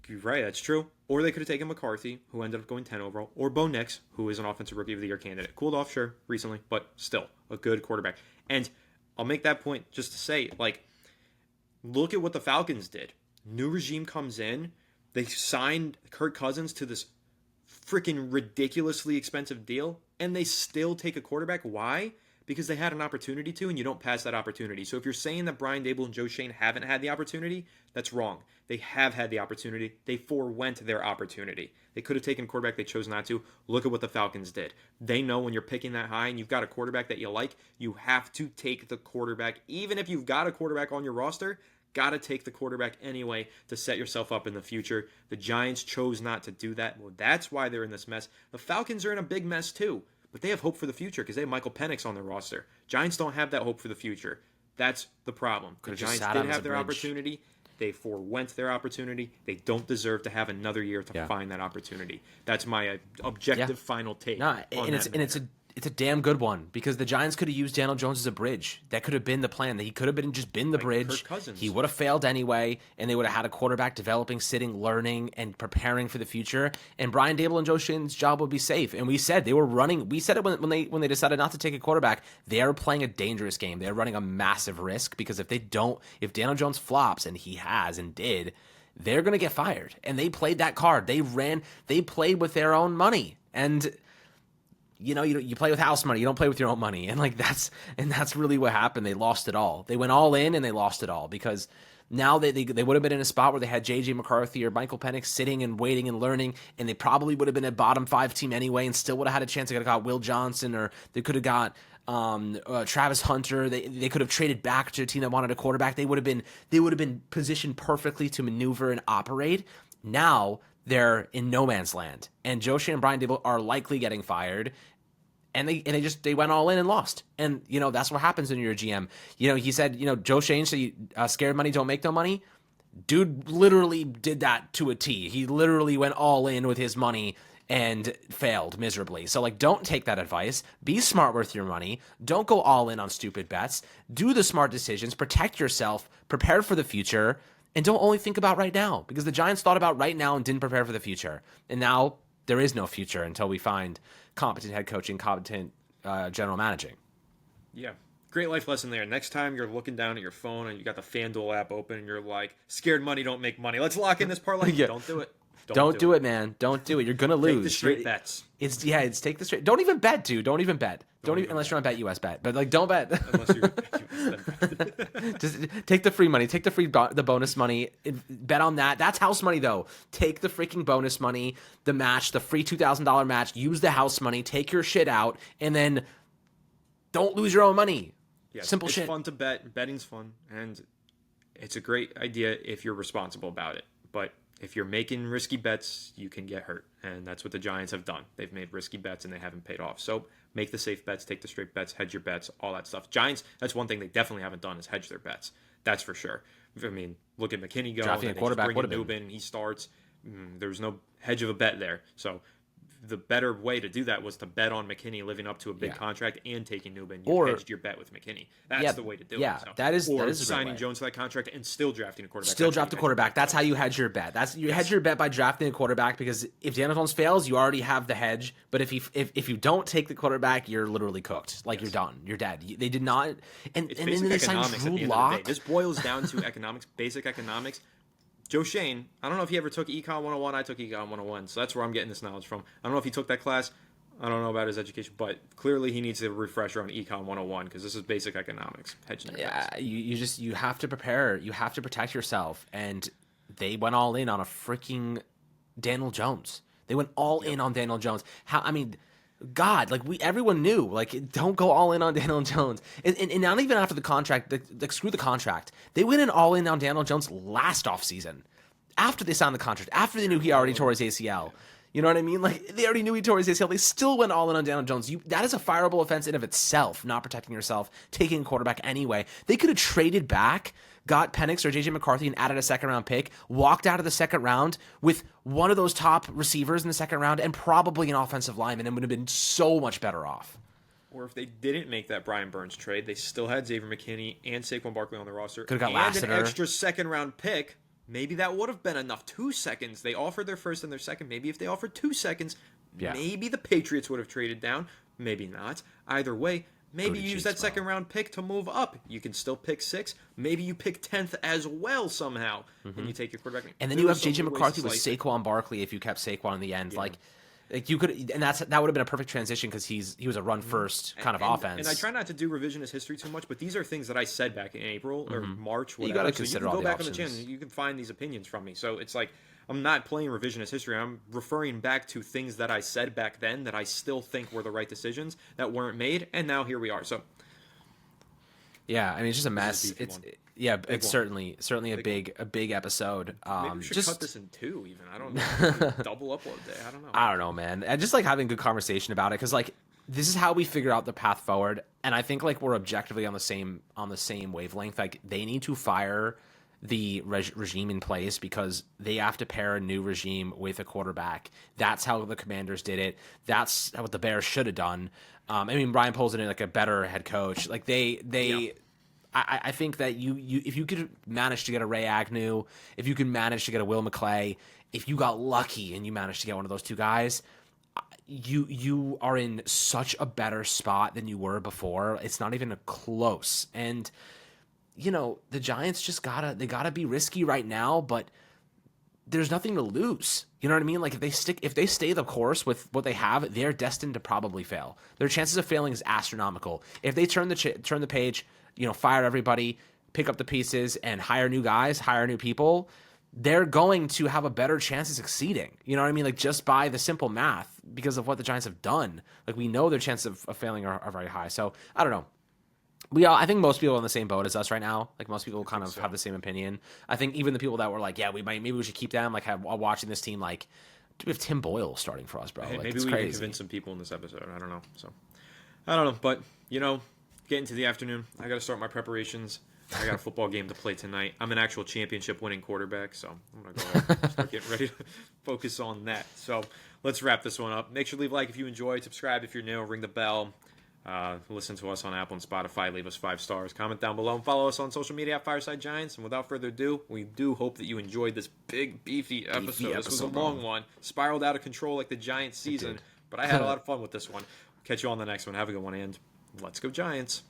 You're right, that's true. Or they could have taken McCarthy, who ended up going 10 overall, or Bo Nix, who is an Offensive Rookie of the Year candidate. Cooled off, sure, recently, but still a good quarterback. And I'll make that point just to say, like, look at what the Falcons did. New regime comes in. They signed Kirk Cousins to this freaking ridiculously expensive deal, and they still take a quarterback. Why? Because they had an opportunity to, and you don't pass that opportunity. So if you're saying that Brian Dable and Joe Schoen haven't had the opportunity, that's wrong. They have had the opportunity. They forewent their opportunity. They could have taken a quarterback. They chose not to. Look at what the Falcons did. They know when you're picking that high and you've got a quarterback that you like, you have to take the quarterback. Even if you've got a quarterback on your roster, got to take the quarterback anyway to set yourself up in the future. The Giants chose not to do that. Well, that's why they're in this mess. The Falcons are in a big mess too. But they have hope for the future because they have Michael Penix on their roster. Giants don't have that hope for the future. That's the problem. The Giants did have their opportunity. They forewent their opportunity. They don't deserve to have another year to find that opportunity. That's my objective final take. It's a damn good one because the Giants could have used Daniel Jones as a bridge. That could have been the plan. That he could have been the bridge. He would have failed anyway, and they would have had a quarterback developing, sitting, learning, and preparing for the future. And Brian Dable and Joe Schoen's job would be safe. And we said they were running. We said it when they decided not to take a quarterback. They are playing a dangerous game. They are running a massive risk because if Daniel Jones flops, and he has and did, they're going to get fired. And they played that card. They played with their own money. And you play with house money. You don't play with your own money. And that's really what happened. They lost it all. They went all in and they lost it all because now they would have been in a spot where they had J.J. McCarthy or Michael Penix sitting and waiting and learning, and they probably would have been a bottom 5 team anyway and still would have had a chance. They could have got Will Johnson or they could have got Travis Hunter. They could have traded back to a team that wanted a quarterback. They would have been positioned perfectly to maneuver and operate. Now they're in no man's land, and Joe Schoen and Brian Dable are likely getting fired. And they went all in and lost. And, that's what happens when you're a GM. He said, Joe Schoen said, scared money don't make no money. Dude literally did that to a T. He literally went all in with his money and failed miserably. So, don't take that advice. Be smart with your money. Don't go all in on stupid bets. Do the smart decisions. Protect yourself. Prepare for the future. And don't only think about right now. Because the Giants thought about right now and didn't prepare for the future. And now there is no future until we find competent head coaching, competent general managing. Yeah, great life lesson there. Next time you're looking down at your phone and you got the FanDuel app open and you're like, scared money don't make money. Let's lock in this parlay. Yeah. Don't do it. Don't do it, man. Don't do it. You're gonna lose. Take the straight bets. It's take the straight. Don't even bet, dude. Don't even bet. Don't even unless you're on Bet US Bet. But like, don't bet. Unless you're Just take the free money. Take the bonus money. Bet on that. That's house money though. Take the freaking bonus money, the match, the free $2,000 match. Use the house money. Take your shit out, and then don't lose your own money. Yes, Simple it's shit. It's fun to bet. Betting's fun, and it's a great idea if you're responsible about it. But if you're making risky bets, you can get hurt, and that's what the Giants have done. They've made risky bets, and they haven't paid off. So make the safe bets, take the straight bets, hedge your bets, all that stuff. Giants, that's one thing they definitely haven't done is hedge their bets. That's for sure. I mean, look at McKinney go. Drafting a quarterback would have been. Newbin, he starts. There's no hedge of a bet there. So the better way to do that was to bet on McKinney living up to a big contract and taking Newbin. You hedged your bet with McKinney. That's the way to do it. Yeah, so. that is Or a signing Jones to that contract and still drafting a quarterback. Still draft a quarterback. That's how you hedge your bet. Hedge your bet by drafting a quarterback, because if Daniel Jones fails, you already have the hedge. But if you don't take the quarterback, you're literally cooked. Like, you're done. You're dead. They did not. And then they signed Drew Lock. This boils down to economics, basic economics. Joe Shane, I don't know if he ever took Econ 101. I took Econ 101, so that's where I'm getting this knowledge from. I don't know if he took that class. I don't know about his education, but clearly he needs a refresher on Econ 101 because this is basic economics. Hedging your bets. You have to prepare. You have to protect yourself. And they went all in on a freaking Daniel Jones. They went all in on Daniel Jones. God, like everyone knew, like, don't go all in on Daniel Jones. And not even after the contract, like, screw the contract. They went in all in on Daniel Jones last offseason. After they signed the contract, after they knew he already tore his ACL. You know what I mean? Like, they already knew he tore his ACL. They still went all in on Daniel Jones. That is a fireable offense in of itself, not protecting yourself, taking a quarterback anyway. They could have traded back, got Penix or J.J. McCarthy and added a second-round pick, walked out of the second round with one of those top receivers in the second round and probably an offensive lineman, and would have been so much better off. Or if they didn't make that Brian Burns trade, they still had Xavier McKinney and Saquon Barkley on the roster. Could have got and Lassiter. An extra second-round pick. Maybe that would have been enough. 2 seconds. They offered their first and their second. Maybe if they offered 2 seconds, maybe the Patriots would have traded down. Maybe not. Either way, maybe you use that second-round pick to move up. You can still pick 6. Maybe you pick 10th as well somehow, and you take your quarterback. And then you have J.J. McCarthy with Saquon Barkley if you kept Saquon in the end. Yeah. Like you could, and that would have been a perfect transition because he was a run first kind of offense. And I try not to do revisionist history too much, but these are things that I said back in April or March. Whatever. You got to consider all the options. You can go back on the channel. You can find these opinions from me. So it's like I'm not playing revisionist history. I'm referring back to things that I said back then that I still think were the right decisions that weren't made, and now here we are. So yeah, I mean, it's just a mess. It's certainly a big episode. Maybe we should cut this in 2 even. I don't know. Double upload day. I don't know, man. And just like having good conversation about it, because like this is how we figure out the path forward. And I think like we're objectively on the same wavelength. Like they need to fire the regime in place because they have to pair a new regime with a quarterback. That's how the Commanders did it. That's what the Bears should have done. I mean, Brian Poles in like a better head coach. Like I think that you if you could manage to get a Ray Agnew, if you could manage to get a Will McClay, if you got lucky and you managed to get one of those 2 guys, you are in such a better spot than you were before. It's not even close. And you know, the Giants just gotta be risky right now, but there's nothing to lose. You know what I mean? Like if they stay the course with what they have, they're destined to probably fail. Their chances of failing is astronomical. If they turn the page, you know, fire everybody, pick up the pieces, and hire new guys, hire new people, they're going to have a better chance of succeeding. You know what I mean? Like just by the simple math, because of what the Giants have done. Like we know their chances of failing are very high. So I don't know. I think most people are in the same boat as us right now. Like most people kind of have the same opinion. I think even the people that were like, yeah, maybe we should keep them. Like watching this team, like, do we have Tim Boyle starting for us, bro? Hey, like, maybe we can convince some people in this episode. I don't know. So I don't know, but you know, getting to the afternoon, I got to start my preparations. I got a football game to play tonight. I'm an actual championship-winning quarterback, so I'm going to go start getting ready to focus on that. So let's wrap this one up. Make sure to leave a like if you enjoyed, subscribe if you're new, ring the bell. Listen to us on Apple and Spotify. Leave us 5 stars. Comment down below and follow us on social media at Fireside Giants. And without further ado, we do hope that you enjoyed this big, beefy episode. This was a long one. Spiraled out of control like the Giants season. But I had a lot of fun with this one. Catch you on the next one. Have a good one, and let's go Giants.